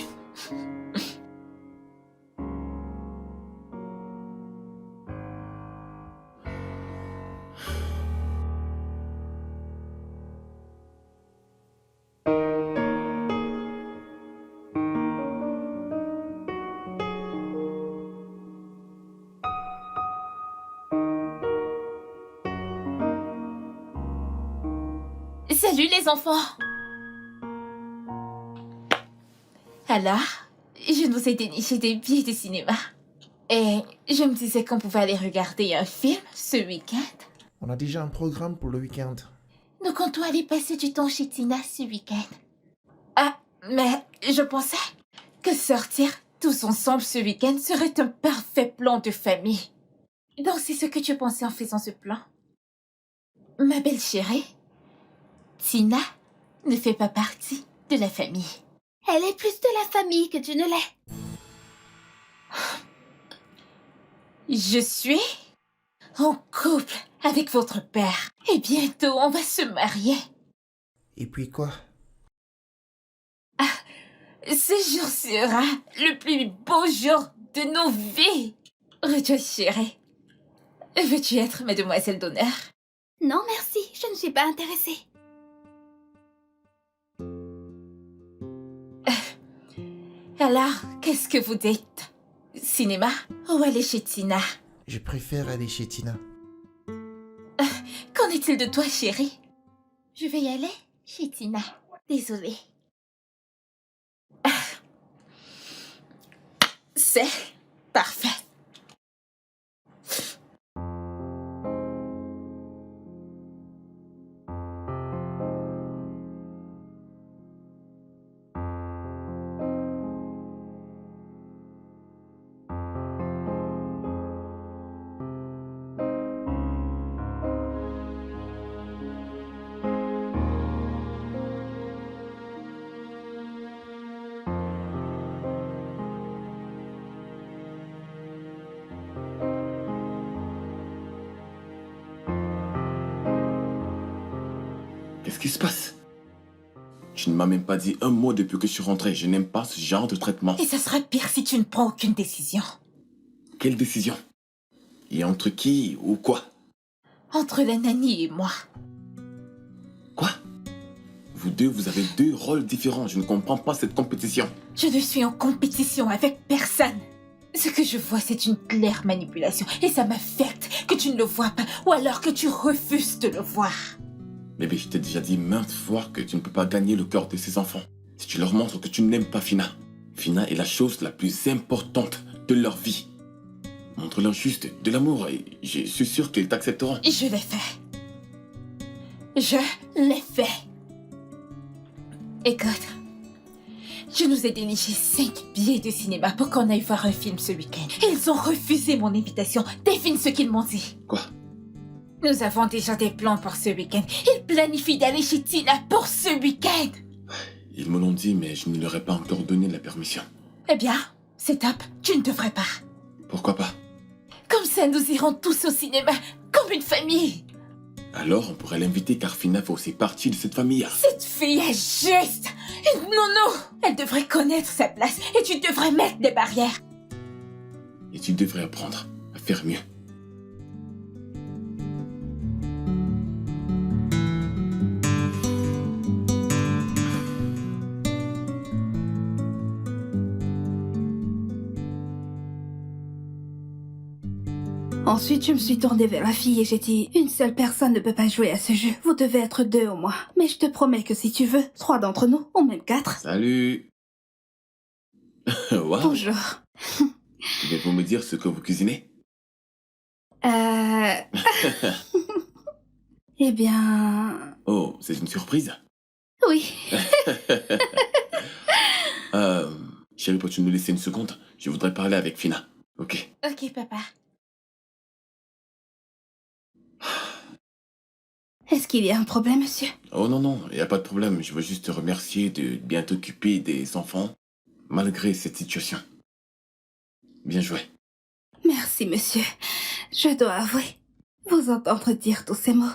Salut les enfants. Alors, je nous ai déniché des billets de cinéma. Et je me disais qu'on pouvait aller regarder un film ce week-end. on a déjà un programme pour le week-end. Nous comptons aller passer du temps chez Tina ce week-end. Ah, mais je pensais que sortir tous ensemble ce week-end serait un parfait plan de famille. Donc c'est ce que tu pensais en faisant ce plan? Ma belle chérie, Tina ne fait pas partie de la famille. Elle est plus de la famille que tu ne l'es. Je suis en couple avec votre père. Et bientôt, on va se marier. Et puis quoi? Ce jour sera le plus beau jour de nos vies. Rejoice, chérie. Veux-tu être mademoiselle d'honneur? Non, merci, je ne suis pas intéressée. Alors, qu'est-ce que vous dites? Cinéma ou aller chez Tina? Je préfère aller chez Tina. Qu'en est-il de toi, chérie? Je vais y aller chez Tina. Désolée. C'est parfait. qui se passe? Tu ne m'as même pas dit un mot depuis que je suis rentré. Je n'aime pas ce genre de traitement. Et ça sera pire si tu ne prends aucune décision. Quelle décision? Et entre qui ou quoi? Entre la nanny et moi. Quoi? Vous deux, vous avez deux rôles différents. Je ne comprends pas cette compétition. Je ne suis en compétition avec personne. Ce que je vois, c'est une claire manipulation. Et ça m'affecte que tu ne le vois pas, ou alors que tu refuses de le voir. Bébé, je t'ai déjà dit maintes fois que tu ne peux pas gagner le cœur de ces enfants. Si tu leur montres que tu n'aimes pas Fina. Fina est la chose la plus importante de leur vie. Montre-leur juste de l'amour et je suis sûr qu'ils t'accepteront. Et je l'ai fait. Je l'ai fait. Écoute, je nous ai déniché 5 billets de cinéma pour qu'on aille voir un film ce week-end. Ils ont refusé mon invitation. Devine ce qu'ils m'ont dit. Quoi? Nous avons déjà des plans pour ce week-end. Ils planifient d'aller chez Tina pour ce week-end. Ils me l'ont dit, mais je ne leur ai pas encore donné la permission. Eh bien, c'est top. Tu ne devrais pas. Pourquoi pas? Comme ça, nous irons tous au cinéma, comme une famille. Alors, on pourrait l'inviter car Fina fait aussi partie de cette famille. Cette fille est juste une nounou. Elle devrait connaître sa place et tu devrais mettre des barrières. Et tu devrais apprendre à faire mieux. Ensuite, je me suis tournée vers la fille et j'ai dit « Une seule personne ne peut pas jouer à ce jeu. Vous devez être 2 au moins. Mais je te promets que si tu veux, 3 d'entre nous, ou même 4. Salut. Wow. Bonjour. Pouvez-vous me dire ce que vous cuisinez? Eh bien... Oh, c'est une surprise. Oui. Chérie, peux-tu nous laisser une seconde? Je voudrais parler avec Fina. Ok. Ok, papa. Est-ce qu'il y a un problème, monsieur? Oh non, non, il n'y a pas de problème. Je veux juste te remercier de bien t'occuper des enfants, malgré cette situation. Bien joué. Merci, monsieur. Je dois avouer, vous entendre dire tous ces mots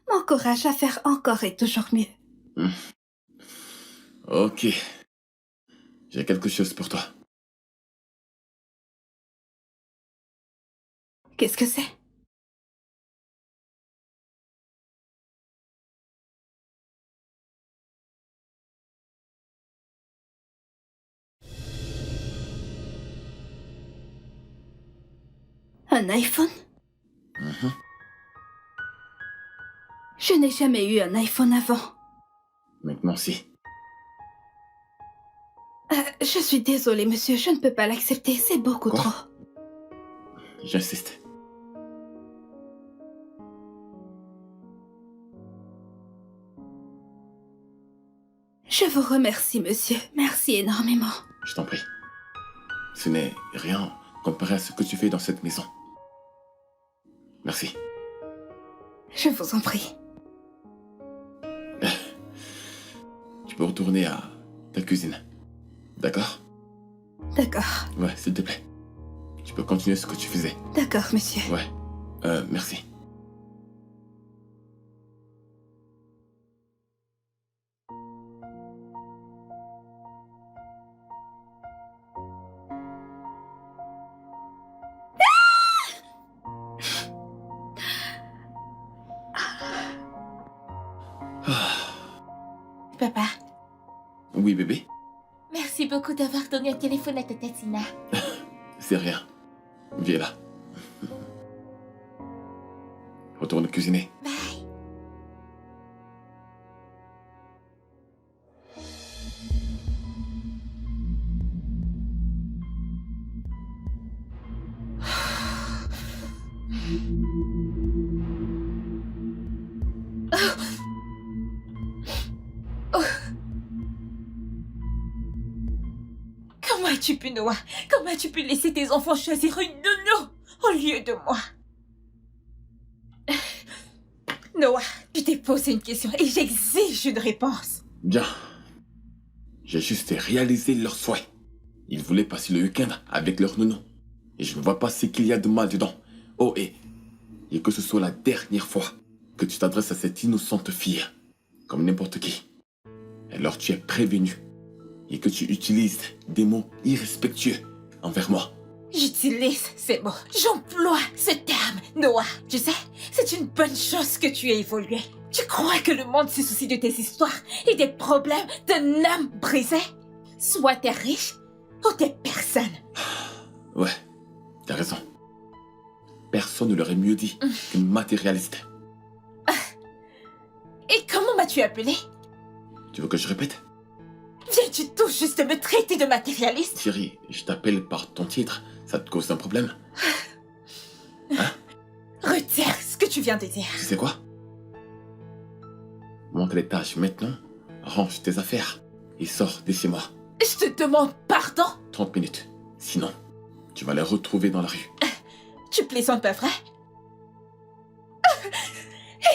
m'encourage à faire encore et toujours mieux. Ok. J'ai quelque chose pour toi. Qu'est-ce que c'est? Un iPhone? Mhm. Je n'ai jamais eu un iPhone avant. Maintenant, si. Je suis désolée, monsieur, je ne peux pas l'accepter, c'est beaucoup Quoi? trop. J'insiste. Je vous remercie, monsieur. Merci énormément. Je t'en prie. Ce n'est rien comparé à ce que tu fais dans cette maison. Merci. Je vous en prie. Tu peux retourner à ta cuisine. D'accord? D'accord. Ouais, s'il te plaît. Tu peux continuer ce que tu faisais. D'accord, monsieur. Ouais. Merci. Papa, Oui, bébé? merci beaucoup d'avoir donné un téléphone à Tata Tina. C'est rien. Viens là. Retourne cuisiner. Bye. Comment as-tu pu, Noah? Comment as-tu pu laisser tes enfants choisir une nounou au lieu de moi? Noah, tu t'es posé une question et j'exige une réponse. Bien. J'ai juste réalisé leur souhait. Ils voulaient passer le week-end avec leur nounou. Et je ne vois pas ce qu'il y a de mal dedans. Oh, et que ce soit la dernière fois que tu t'adresses à cette innocente fille, comme n'importe qui. Alors tu es prévenu, et que tu utilises des mots irrespectueux envers moi. J'utilise ces mots, j'emploie ce terme, Noah. Tu sais, c'est une bonne chose que tu aies évolué. Tu crois que le monde se soucie de tes histoires et des problèmes d'un âme brisée? Soit t'es riche, ou t'es personne. Ouais, t'as raison. Personne ne l'aurait mieux dit qu'une matérialiste. Et comment m'as-tu appelé? Tu veux que je répète? Viens-tu tout juste me traiter de matérialiste? Thierry, je t'appelle par ton titre, ça te cause un problème? Retire ce que tu viens de dire. Tu sais quoi? Monte les tâches maintenant, range tes affaires et sors de chez moi. Je te demande pardon? 30 minutes. Sinon, tu vas les retrouver dans la rue. Tu plaisantes pas vrai?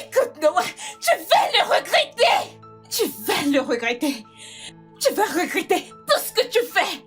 Écoute Noah, tu vas le regretter! Tu vas le regretter! Tu vas regretter tout ce que tu fais!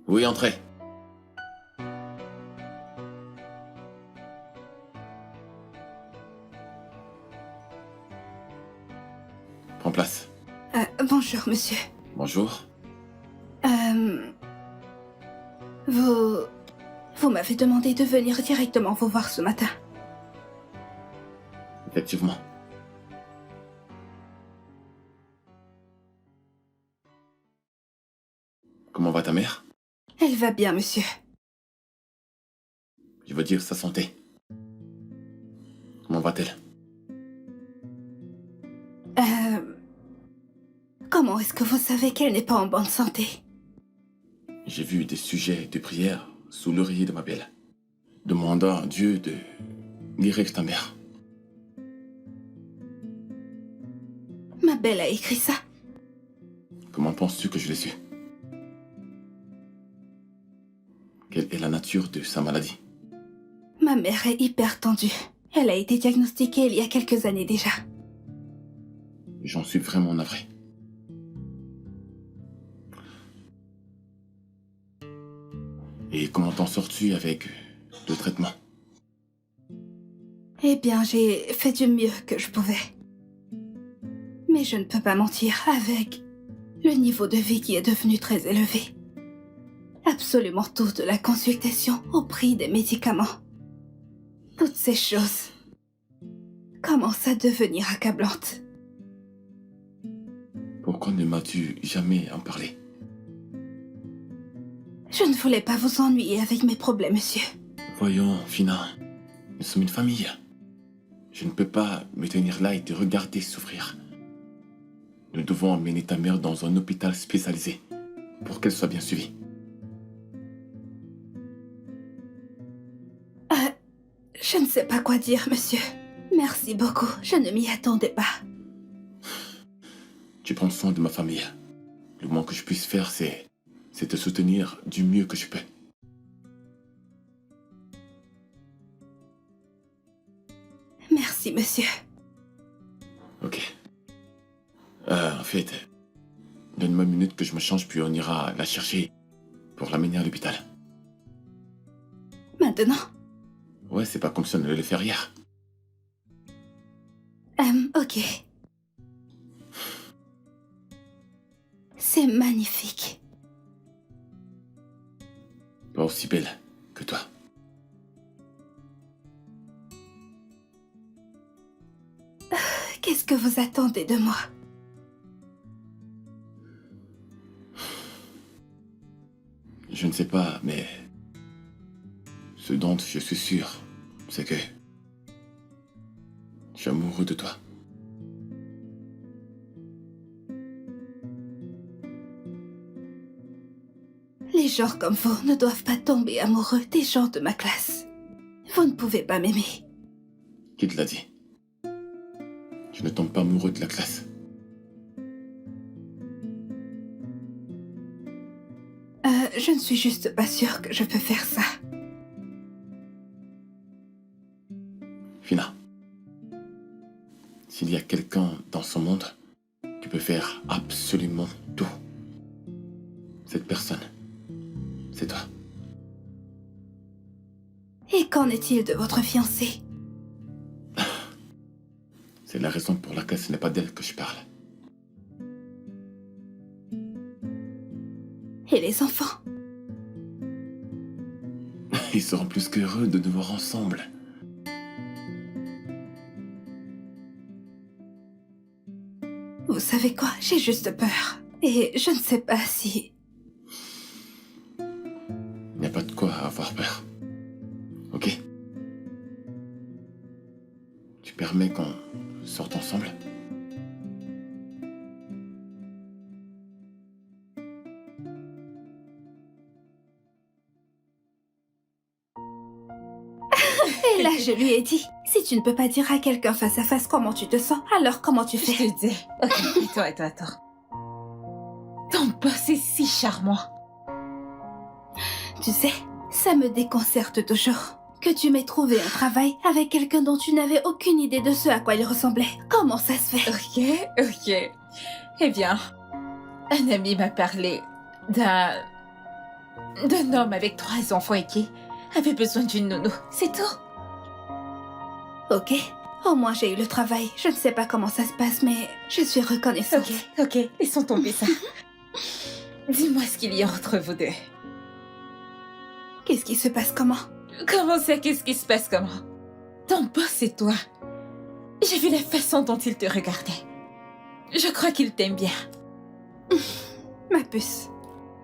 Oui, entrez. Prends place. Bonjour, monsieur. Bonjour. Vous m'avez demandé de venir directement vous voir ce matin. Effectivement. Comment va ta mère? Elle va bien, monsieur. Je veux dire sa santé. Comment va-t-elle? Comment est-ce que vous savez qu'elle n'est pas en bonne santé? J'ai vu des sujets de prière sous l'oreiller de ma belle, demandant à Dieu de guérir ta mère. Ma belle a écrit ça. Comment penses-tu que je l'ai su? Quelle est la nature de sa maladie? Ma mère est hyper tendue. Elle a été diagnostiquée il y a quelques années déjà. J'en suis vraiment navré. Et comment t'en sors-tu avec le traitement? Eh bien, j'ai fait du mieux que je pouvais. Mais je ne peux pas mentir, avec le niveau de vie qui est devenu très élevé. Absolument tout, de la consultation au prix des médicaments. Toutes ces choses commence à devenir accablante. Pourquoi ne m'as-tu jamais en parlé? Je ne voulais pas vous ennuyer avec mes problèmes, monsieur. Voyons, Fina, nous sommes une famille. Je ne peux pas me tenir là et te regarder souffrir. Nous devons emmener ta mère dans un hôpital spécialisé pour qu'elle soit bien suivie. Je ne sais pas quoi dire, monsieur. Merci beaucoup, je ne m'y attendais pas. Tu prends soin de ma famille. Le moins que je puisse faire, c'est te soutenir du mieux que je peux. Merci, monsieur. Ok. En fait, donne-moi une minute que je me change, puis on ira la chercher pour l'amener à l'hôpital. Maintenant? Ouais, c'est pas comme si on allait le faire hier. Ok. C'est magnifique. Pas aussi belle que toi. Qu'est-ce que vous attendez de moi? Je ne sais pas, mais ce dont je suis sûr, c'est que je suis amoureux de toi. Les gens comme vous ne doivent pas tomber amoureux des gens de ma classe. Vous ne pouvez pas m'aimer. Qui te l'a dit? Je ne tombe pas amoureux de la classe. Je ne suis juste pas sûre que je peux faire ça. Fina, s'il y a quelqu'un dans ce monde qui peut faire absolument tout, cette personne, c'est toi. Et qu'en est-il de votre fiancé? C'est la raison pour laquelle ce n'est pas d'elle que je parle. Et les enfants? Ils seront plus qu'heureux de nous voir ensemble. Vous savez quoi? J'ai juste peur. Et je ne sais pas si... Il n'y a pas de quoi avoir peur. Ok? Tu permets qu'on sorte ensemble? Et là, je lui ai dit, si tu ne peux pas dire à quelqu'un face à face comment tu te sens, alors comment tu Je fais? te dis. Ok, attends. Ton boss est si charmant. Tu sais, ça me déconcerte toujours. Que tu m'aies trouvé un travail avec quelqu'un dont tu n'avais aucune idée de ce à quoi il ressemblait. Comment ça se fait? Ok. Eh bien, un ami m'a parlé d'un homme avec 3 enfants et qui avait besoin d'une nounou. C'est tout. Ok, au moins j'ai eu le travail. Je ne sais pas comment ça se passe, mais je suis reconnaissante. Ok, laissons tomber ça. Dis-moi ce qu'il y a entre vous deux. Qu'est-ce qui se passe comment? Comment ça, qu'est-ce qui se passe comment? Ton boss et toi. J'ai vu la façon dont il te regardait. Je crois qu'il t'aime bien. Ma puce.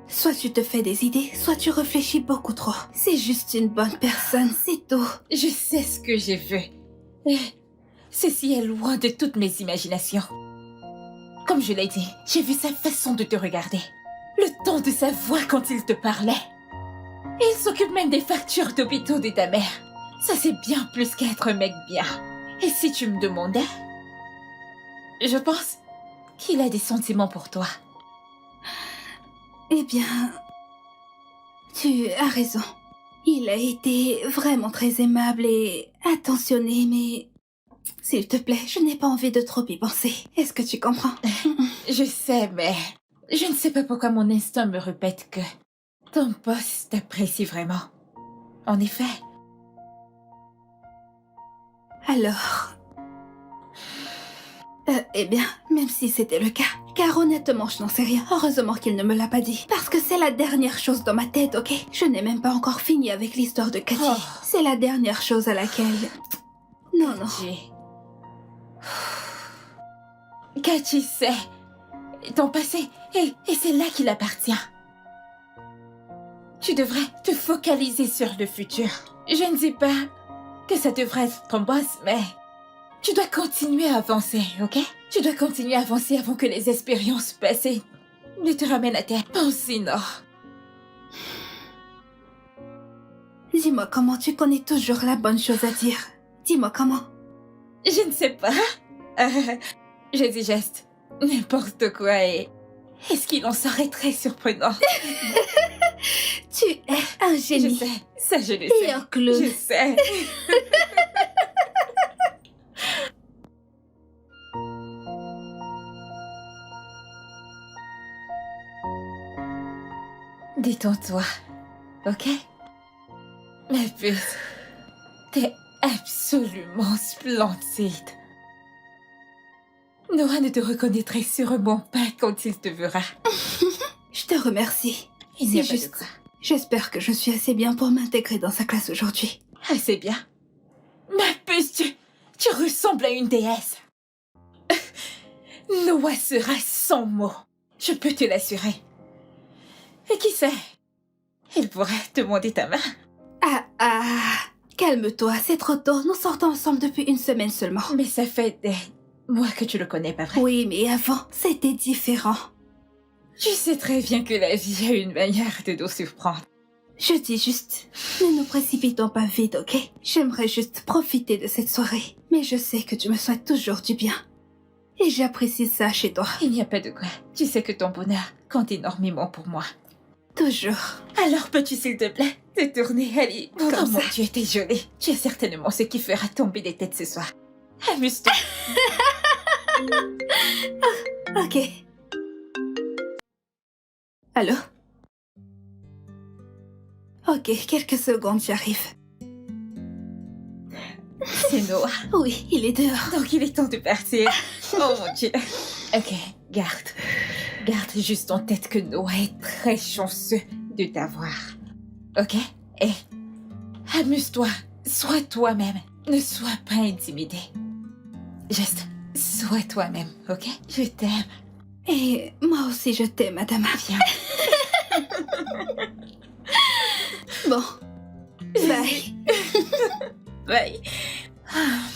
Soit tu te fais des idées, soit tu réfléchis beaucoup trop. C'est juste une bonne personne, c'est tout. Je sais ce que j'ai vu. Et ceci est loin de toutes mes imaginations. Comme je l'ai dit, j'ai vu sa façon de te regarder. Le ton de sa voix quand il te parlait. Et il s'occupe même des factures d'hôpitaux de ta mère. Ça c'est bien plus qu'être un mec bien. Et si tu me demandais, je pense qu'il a des sentiments pour toi. Eh bien, tu as raison. Il a été vraiment très aimable et attentionné, mais... S'il te plaît, je n'ai pas envie de trop y penser. Est-ce que tu comprends? Je sais, mais je ne sais pas pourquoi mon instinct me répète que ton boss t'apprécie vraiment. En effet. Alors... eh bien, même si c'était le cas, car honnêtement, je n'en sais rien. Heureusement qu'il ne me l'a pas dit. Parce que c'est la dernière chose dans ma tête, ok? Je n'ai même pas encore fini avec l'histoire de Cathy. Oh. C'est la dernière chose à laquelle... Non. J'ai... Kachi sait ton passé et c'est là qu'il appartient. Tu devrais te focaliser sur le futur. Je ne dis pas que ça devrait être ton boss, mais tu dois continuer à avancer, ok? Tu dois continuer à avancer avant que les expériences passées ne te ramènent à terre. Pense non. Dis-moi comment tu connais toujours la bonne chose à dire. Dis-moi comment. Je ne sais pas. Je dis juste n'importe quoi et ce qu'il en serait très surprenant. Tu es un Je génie. sais, ça je le Et sais. un clown. Je sais. Détends-toi, ok? Ma puce, t'es absolument splendide. Noah ne te reconnaîtrait sûrement pas quand il te verra. Je te remercie. Il n'y a C'est pas de juste. quoi. J'espère que je suis assez bien pour m'intégrer dans sa classe aujourd'hui. Ah, c'est bien. Ma puce, tu ressembles à une déesse. Noah sera sans mots. Je peux te l'assurer. Et qui sait? Il pourrait te demander ta main. Calme-toi, c'est trop tôt. Nous sortons ensemble depuis une semaine seulement. Mais ça fait des mois que tu le connais, pas vrai? Oui, mais avant, c'était différent. Tu sais très bien que la vie a une manière de nous surprendre. Je dis juste, ne nous précipitons pas vite, ok? J'aimerais juste profiter de cette soirée. Mais je sais que tu me souhaites toujours du bien. Et j'apprécie ça chez toi. Il n'y a pas de quoi. Tu sais que ton bonheur compte énormément pour moi. Toujours. Alors peux-tu s'il te plaît te tourner, allez. Comme Oh mon ça. Dieu, t'es jolie. Tu es certainement ce qui fera tomber des têtes ce soir. Amuse-toi. Ok. Allô? Ok, quelques secondes, j'arrive. C'est Noah. Oui, il est dehors. Donc il est temps de partir. Oh mon Dieu. Ok, garde juste en tête que Noah est très chanceux de t'avoir. Ok? Et amuse-toi. Sois toi-même. Ne sois pas intimidé. Juste, sois toi-même, ok? Je t'aime. Et moi aussi, je t'aime, madame. Viens. Bon. Bye. Bye. Ah.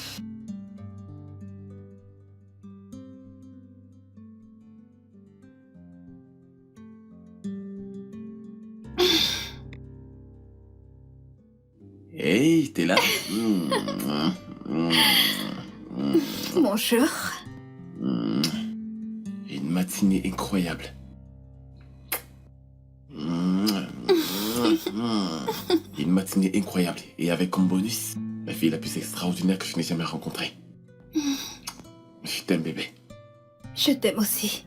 Hey, t'es là? Bonjour. Une matinée incroyable. Une matinée incroyable. Et avec comme bonus, la fille la plus extraordinaire que je n'ai jamais rencontrée. Je t'aime, bébé. Je t'aime aussi.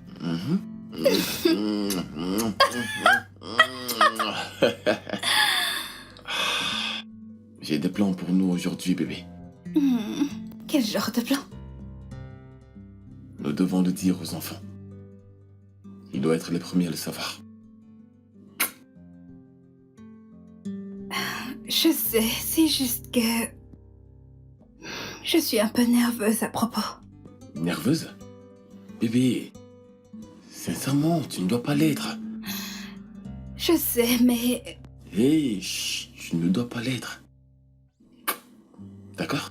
J'ai des plans pour nous aujourd'hui, bébé. Quel genre de plan? Nous devons le dire aux enfants. Ils doivent être les premiers à le savoir. Je sais, c'est juste que... Je suis un peu nerveuse à propos. Nerveuse? Bébé, sincèrement, tu ne dois pas l'être. Je sais, mais... Hé, chut, tu ne dois pas l'être. D'accord?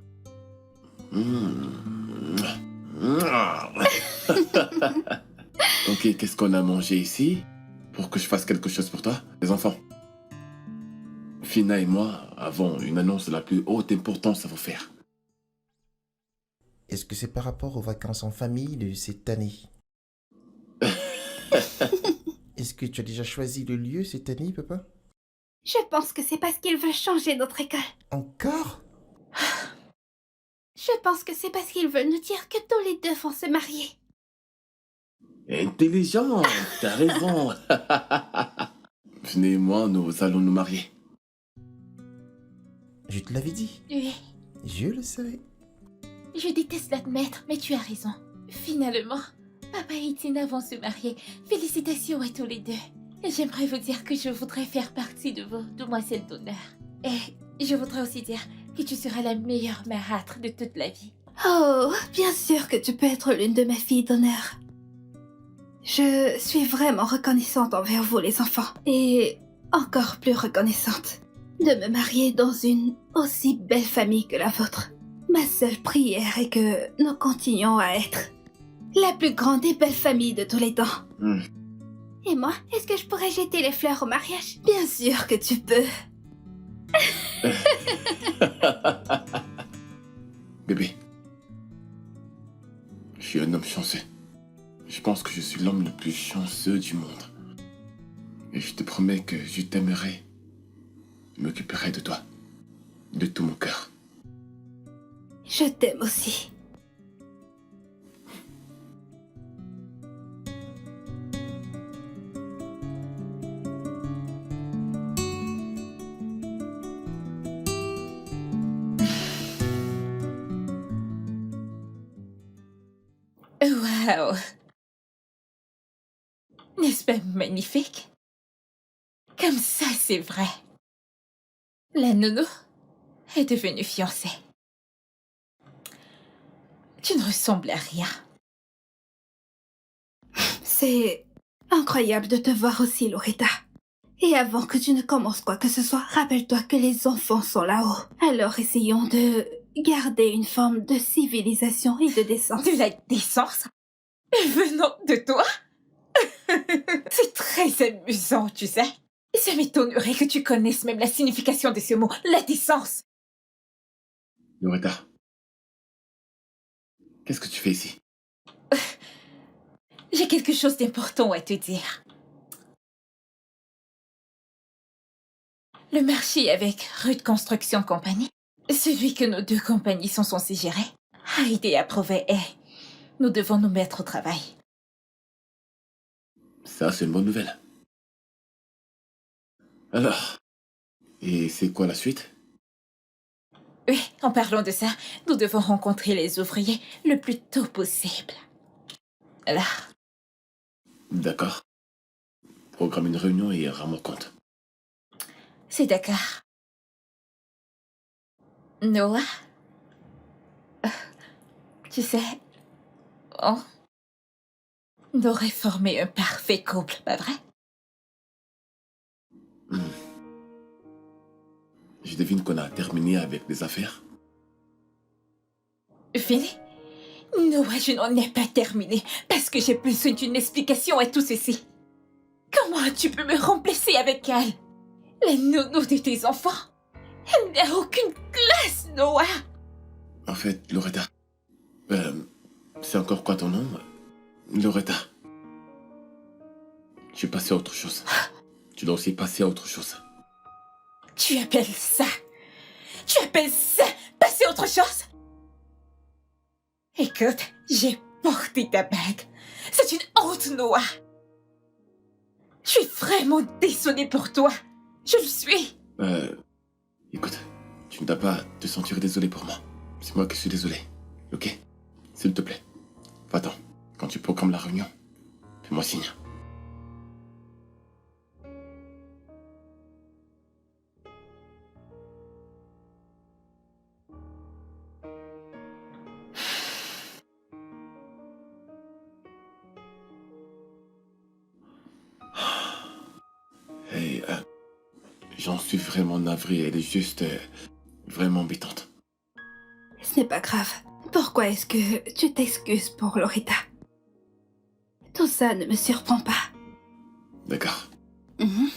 Ok, qu'est-ce qu'on a mangé ici? Pour que je fasse quelque chose pour toi, les enfants. Fina et moi avons une annonce de la plus haute importance à vous faire. Est-ce que c'est par rapport aux vacances en famille de cette année? Est-ce que tu as déjà choisi le lieu cette année, papa? Je pense que c'est parce qu'il veut changer notre école. Encore? Je pense que c'est parce qu'il veut nous dire que tous les deux vont se marier. Intelligent, t'as raison. Venez et moi, nous allons nous marier. Je te l'avais dit. Oui, Je le savais. je déteste l'admettre, mais tu as raison. Finalement, papa et Tina vont se marier. Félicitations à tous les deux. Et j'aimerais vous dire que je voudrais faire partie de vos demoiselles d'honneur. Et je voudrais aussi dire que tu seras la meilleure marâtre de toute la vie. Oh, bien sûr que tu peux être l'une de mes filles d'honneur. Je suis vraiment reconnaissante envers vous, les enfants. Et encore plus reconnaissante de me marier dans une aussi belle famille que la vôtre. Ma seule prière est que nous continuions à être la plus grande et belle famille de tous les temps. Et moi, est-ce que je pourrais jeter les fleurs au mariage? Bien sûr que tu peux. Bébé, je suis un homme chanceux. Je pense que je suis l'homme le plus chanceux du monde. Et je te promets que je t'aimerai. Je m'occuperai de toi. De tout mon cœur. Je t'aime aussi. Waouh! N'est-ce pas magnifique? Comme ça, c'est vrai. La nounou est devenue fiancée. Tu ne ressembles à rien. C'est incroyable de te voir aussi, Loretta. Et avant que tu ne commences quoi que ce soit, rappelle-toi que les enfants sont là-haut. Alors essayons de garder une forme de civilisation et de décence. De la décence? Venant de toi? C'est très amusant, tu sais. Ça m'étonnerait que tu connaisses même la signification de ce mot, la décence. Loretta, qu'est-ce que tu fais ici? J'ai quelque chose d'important à te dire. Le marché avec Rude Construction Company, celui que nos deux compagnies sont censées gérer, a été approuvé et nous devons nous mettre au travail. Ça, c'est une bonne nouvelle. Alors, et c'est quoi la suite? Oui, en parlant de ça, nous devons rencontrer les ouvriers le plus tôt possible. Alors, D'accord. Programme une réunion et rends-moi compte. c'est d'accord. Noah, tu sais, on aurait formé un parfait couple, pas vrai? Je devine qu'on a terminé avec les affaires. Fini? Noah, je n'en ai pas terminé parce que j'ai besoin d'une explication à tout ceci. Comment tu peux me remplacer avec elle? La nounou de tes enfants? Elle n'a aucune classe, Noah! En fait, Loretta, c'est encore quoi ton nom? Loretta. Je suis passé à autre chose. Tu dois aussi passer à autre chose. Tu appelles ça passer à autre chose? Écoute, j'ai porté ta bague. C'est une honte, Noah. Je suis vraiment désolée pour toi. Je le suis. Écoute, tu ne dois pas te sentir désolé pour moi. C'est moi qui suis désolé. Ok? S'il te plaît. Va-t'en. Quand tu programmes la réunion, fais-moi signe. Hey, j'en suis vraiment navré. Elle est juste vraiment embêtante. Ce n'est pas grave. Pourquoi est-ce que tu t'excuses pour Loretta? Tout ça ne me surprend pas. D'accord. Mhm.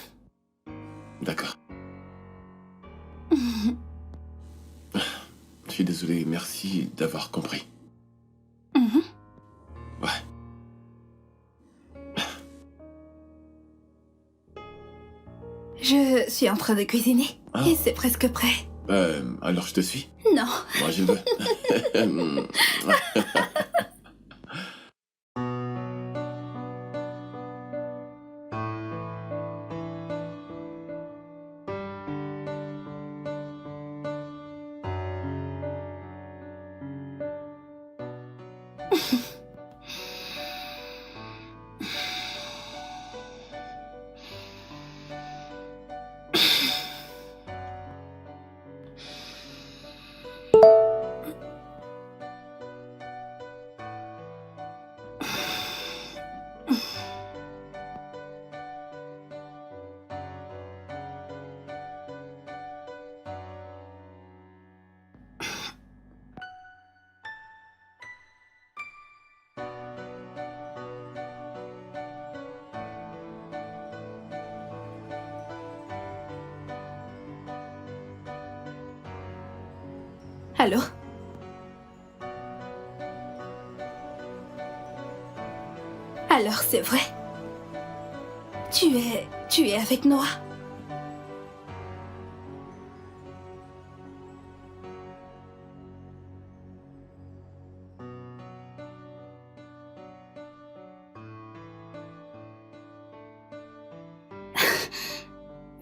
D'accord. Mhm. Je suis désolé. Merci d'avoir compris. Mhm. Ouais. Je suis en train de cuisiner. Ah. Et c'est presque prêt. Alors je te suis. Non. Moi, je veux. Allô? Alors c'est vrai. Tu es avec Noah?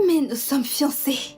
Mais nous sommes fiancés.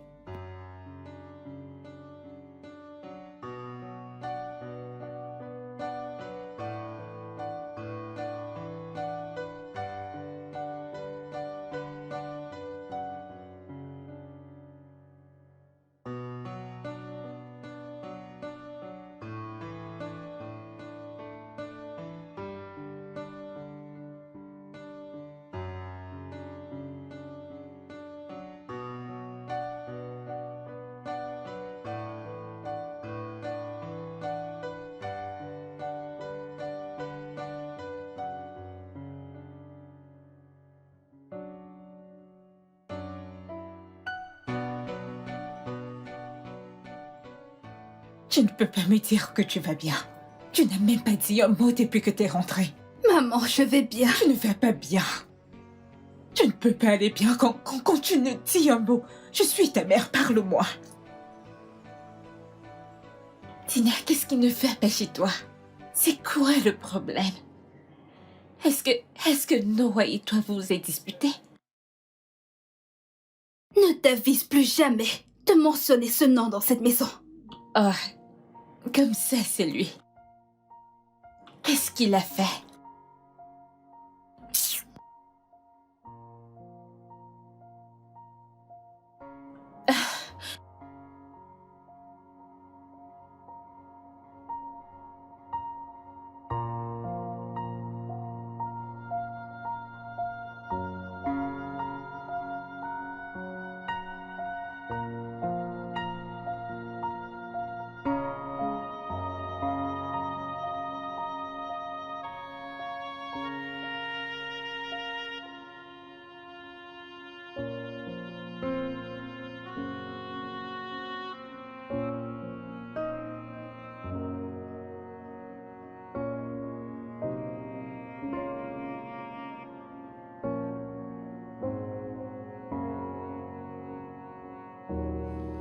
Tu ne peux pas me dire que tu vas bien. Tu n'as même pas dit un mot depuis que t'es rentrée. Maman, je vais bien. Tu ne vas pas bien. Tu ne peux pas aller bien quand tu ne dis un mot. Je suis ta mère, parle-moi. Tina, qu'est-ce qui ne va pas chez toi? C'est quoi le problème? Est-ce que Noah et toi vous êtes disputés? Ne t'avise plus jamais de mentionner ce nom dans cette maison. Oh, comme ça c'est lui. Qu'est-ce qu'il a fait?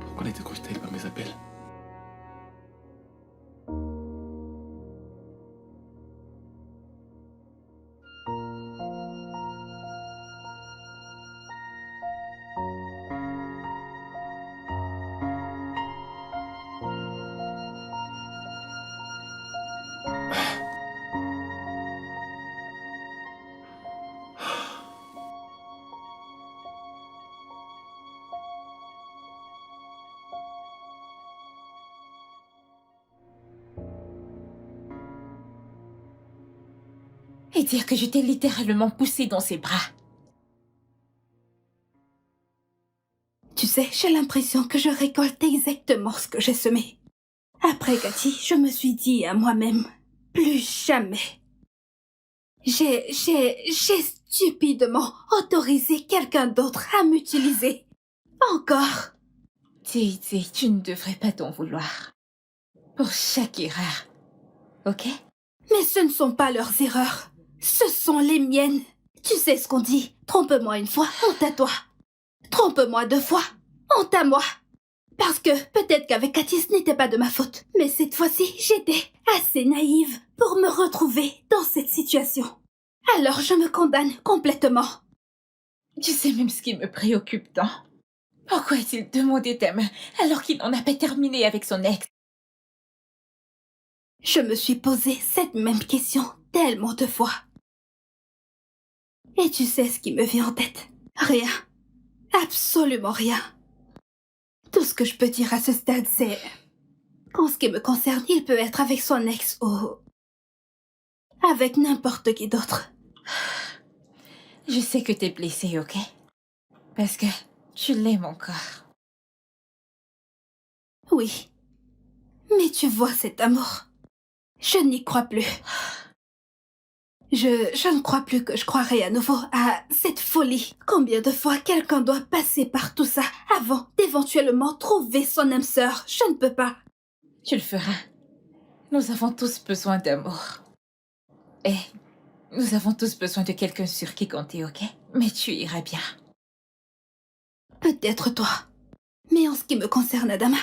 Pourquoi elle était cogitée par mes appels? Et dire que je t'ai littéralement poussé dans ses bras. Tu sais, j'ai l'impression que je récolte exactement ce que j'ai semé. Après Cathy, je me suis dit à moi-même, plus jamais. J'ai stupidement autorisé quelqu'un d'autre à m'utiliser. Encore. Titi, tu ne devrais pas t'en vouloir. Pour chaque erreur. Ok? Mais ce ne sont pas leurs erreurs. Ce sont les miennes. Tu sais ce qu'on dit. Trompe-moi une fois, honte à toi. Trompe-moi 2 fois, honte à moi. Parce que peut-être qu'avec Cathy, ce n'était pas de ma faute. Mais cette fois-ci, j'étais assez naïve pour me retrouver dans cette situation. Alors je me condamne complètement. Tu sais même ce qui me préoccupe tant. Pourquoi a-t-il demandé ta main alors qu'il n'en a pas terminé avec son ex? Je me suis posé cette même question tellement de fois. Et tu sais ce qui me vient en tête? Rien. Absolument rien. Tout ce que je peux dire à ce stade, c'est... qu'en ce qui me concerne, il peut être avec son ex ou... avec n'importe qui d'autre. Je sais que t'es blessée, ok? Parce que tu l'aimes encore. Oui. Mais tu vois cet amour. Je n'y crois plus. Je ne crois plus que je croirai à nouveau à cette folie. Combien de fois quelqu'un doit passer par tout ça avant d'éventuellement trouver son âme sœur? Je ne peux pas. Tu le feras. Nous avons tous besoin d'amour. Et nous avons tous besoin de quelqu'un sur qui compter, ok? Mais tu iras bien. Peut-être toi. Mais en ce qui me concerne, Adama,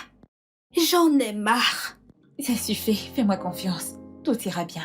j'en ai marre. Ça suffit, fais-moi confiance. Tout ira bien.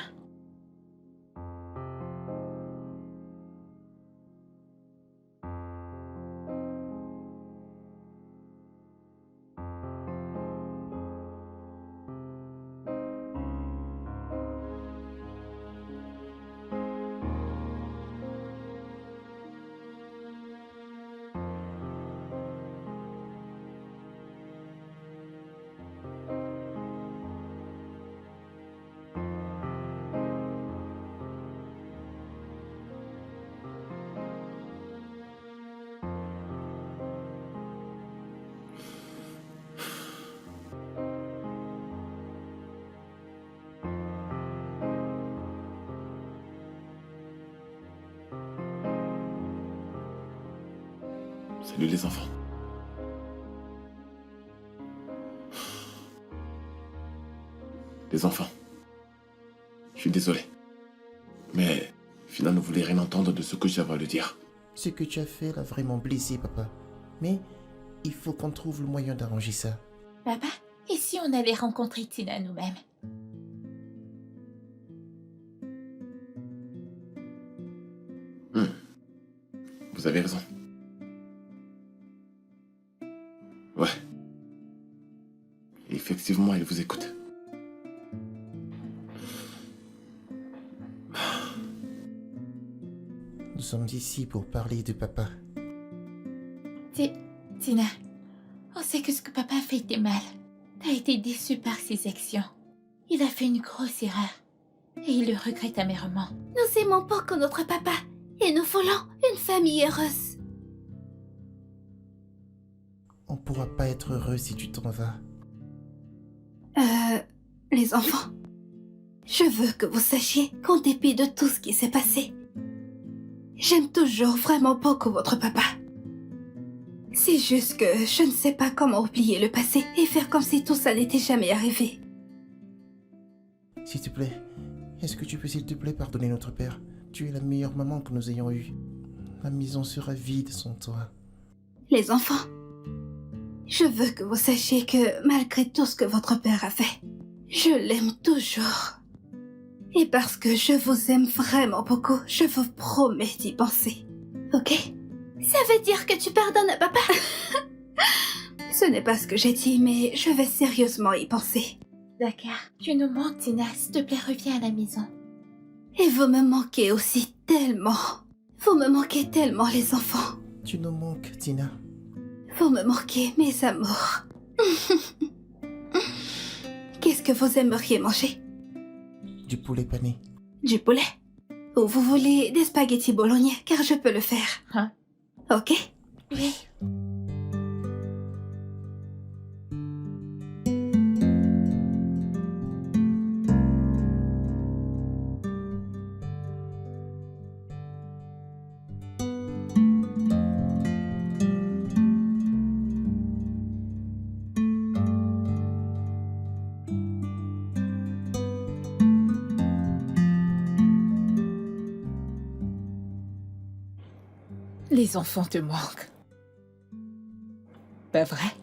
Salut les enfants. Les enfants. Je suis désolé. Mais Fina ne voulait rien entendre de ce que j'avais à lui dire. Ce que tu as fait l'a vraiment blessé, papa. Mais il faut qu'on trouve le moyen d'arranger ça. Papa, et si on allait rencontrer Tina nous-mêmes? Vous avez raison. Ouais. Effectivement, elle vous écoute. Nous sommes ici pour parler de papa. Tina, on sait que ce que papa a fait était mal. T'as été déçue par ses actions. Il a fait une grosse erreur. Et il le regrette amèrement. Nous aimons beaucoup notre papa et nous voulons une famille heureuse. On pourra pas être heureux si tu t'en vas. Les enfants, je veux que vous sachiez qu'en dépit de tout ce qui s'est passé, j'aime toujours vraiment beaucoup votre papa. C'est juste que je ne sais pas comment oublier le passé et faire comme si tout ça n'était jamais arrivé. S'il te plaît, est-ce que tu peux s'il te plaît pardonner notre père? Tu es la meilleure maman que nous ayons eue. La maison sera vide sans toi. Les enfants, je veux que vous sachiez que malgré tout ce que votre père a fait, je l'aime toujours. Et parce que je vous aime vraiment beaucoup, je vous promets d'y penser. Ok? Ça veut dire que tu pardonnes à papa? Ce n'est pas ce que j'ai dit, mais je vais sérieusement y penser. D'accord. Tu nous manques, Tina. S'il te plaît, reviens à la maison. Et vous me manquez aussi tellement. Vous me manquez tellement, les enfants. Tu nous manques, Tina. Vous me manquez, mes amours. Qu'est-ce que vous aimeriez manger? Du poulet pané. Du poulet? Ou vous voulez des spaghettis bolognais, car je peux le faire. Hein? Ok? Oui. Les enfants te manquent. Pas vrai?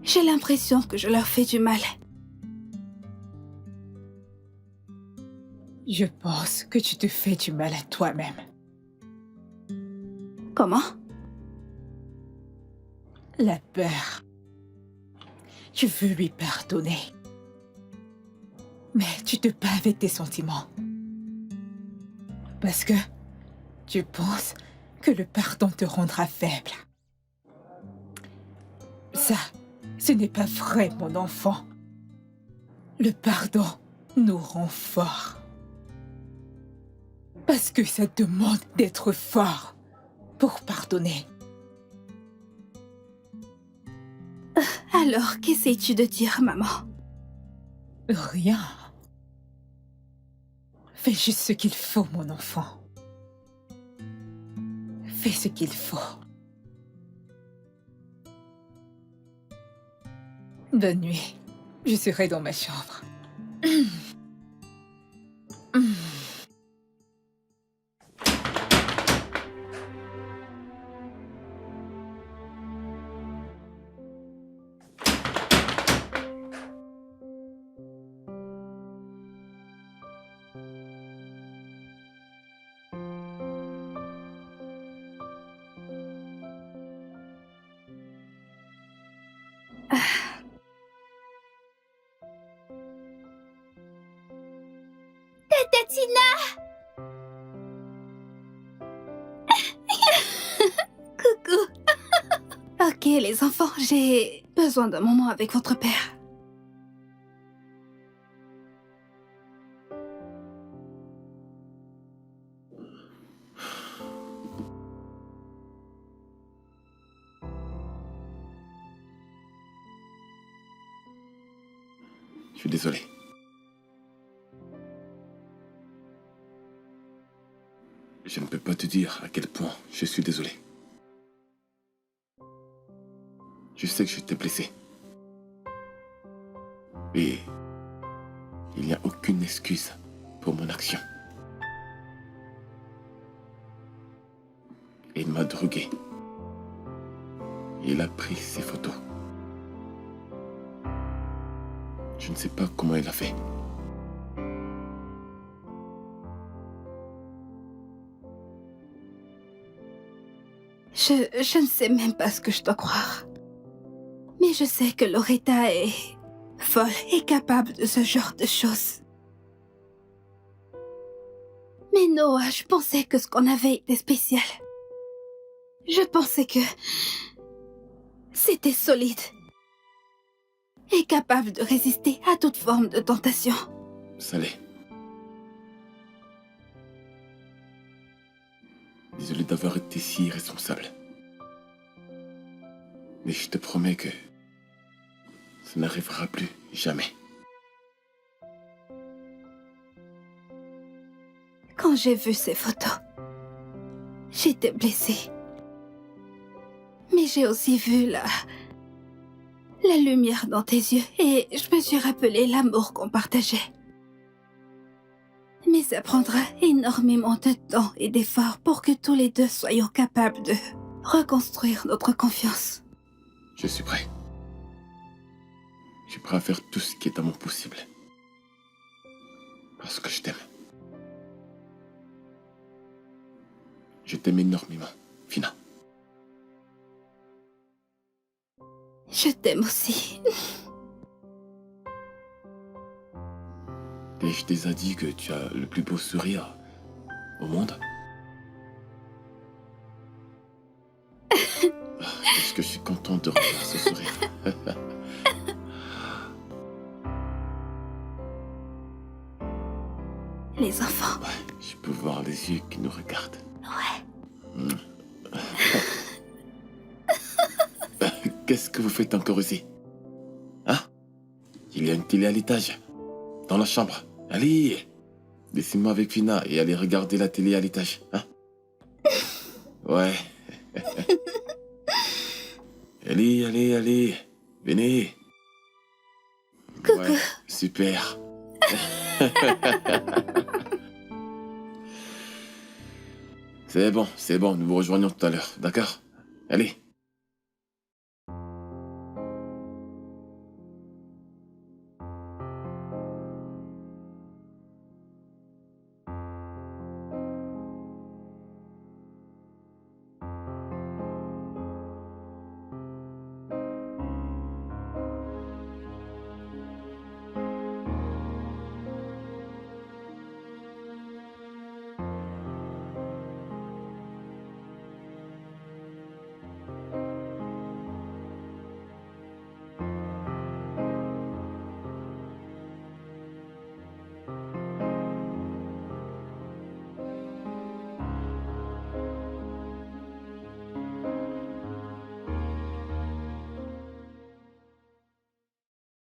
J'ai l'impression que je leur fais du mal. Je pense que tu te fais du mal à toi-même. Comment? La peur. Tu veux lui pardonner. Mais tu te bats avec tes sentiments. Parce que tu penses que le pardon te rendra faible. Ça, ce n'est pas vrai, mon enfant. Le pardon nous rend forts. Parce que ça demande d'être fort pour pardonner. Alors, qu'essayes-tu de dire, maman? Rien. Fais juste ce qu'il faut, mon enfant. Fais ce qu'il faut. Bonne nuit. Je serai dans ma chambre. Tatina! Coucou. Ok, les enfants, j'ai besoin d'un moment avec votre père. Je suis désolé. Je ne peux pas te dire à quel point je suis désolé. Je sais que je t'ai blessé. Et il n'y a aucune excuse pour mon action. Il m'a drogué. Il a pris ses photos. Je ne sais pas comment il a fait. Je ne sais même pas ce que je dois croire. Mais je sais que Loretta est folle et capable de ce genre de choses. Mais Noah, je pensais que ce qu'on avait était spécial. Je pensais que c'était solide et capable de résister à toute forme de tentation. Ça l'est. Désolé d'avoir été si irresponsable. Mais je te promets que ça n'arrivera plus jamais. Quand j'ai vu ces photos, j'étais blessée. Mais j'ai aussi vu la lumière dans tes yeux et je me suis rappelé l'amour qu'on partageait. Mais ça prendra énormément de temps et d'efforts pour que tous les deux soyons capables de reconstruire notre confiance. Je suis prêt. Je suis prêt à faire tout ce qui est à mon possible. Parce que je t'aime. Je t'aime énormément, Fina. Je t'aime aussi. Et je t'ai dit que tu as le plus beau sourire au monde. Est-ce que je suis content de revoir ce sourire? Les enfants. Ouais, je peux voir les yeux qui nous regardent. Ouais. Qu'est-ce que vous faites encore ici? Hein? Il y a une télé à l'étage. Dans la chambre. Allez! Laissez-moi avec Fina et allez regarder la télé à l'étage. Hein? Ouais. Allez. Venez. Coucou. Ouais, super. C'est bon, nous vous rejoignons tout à l'heure, d'accord? Allez.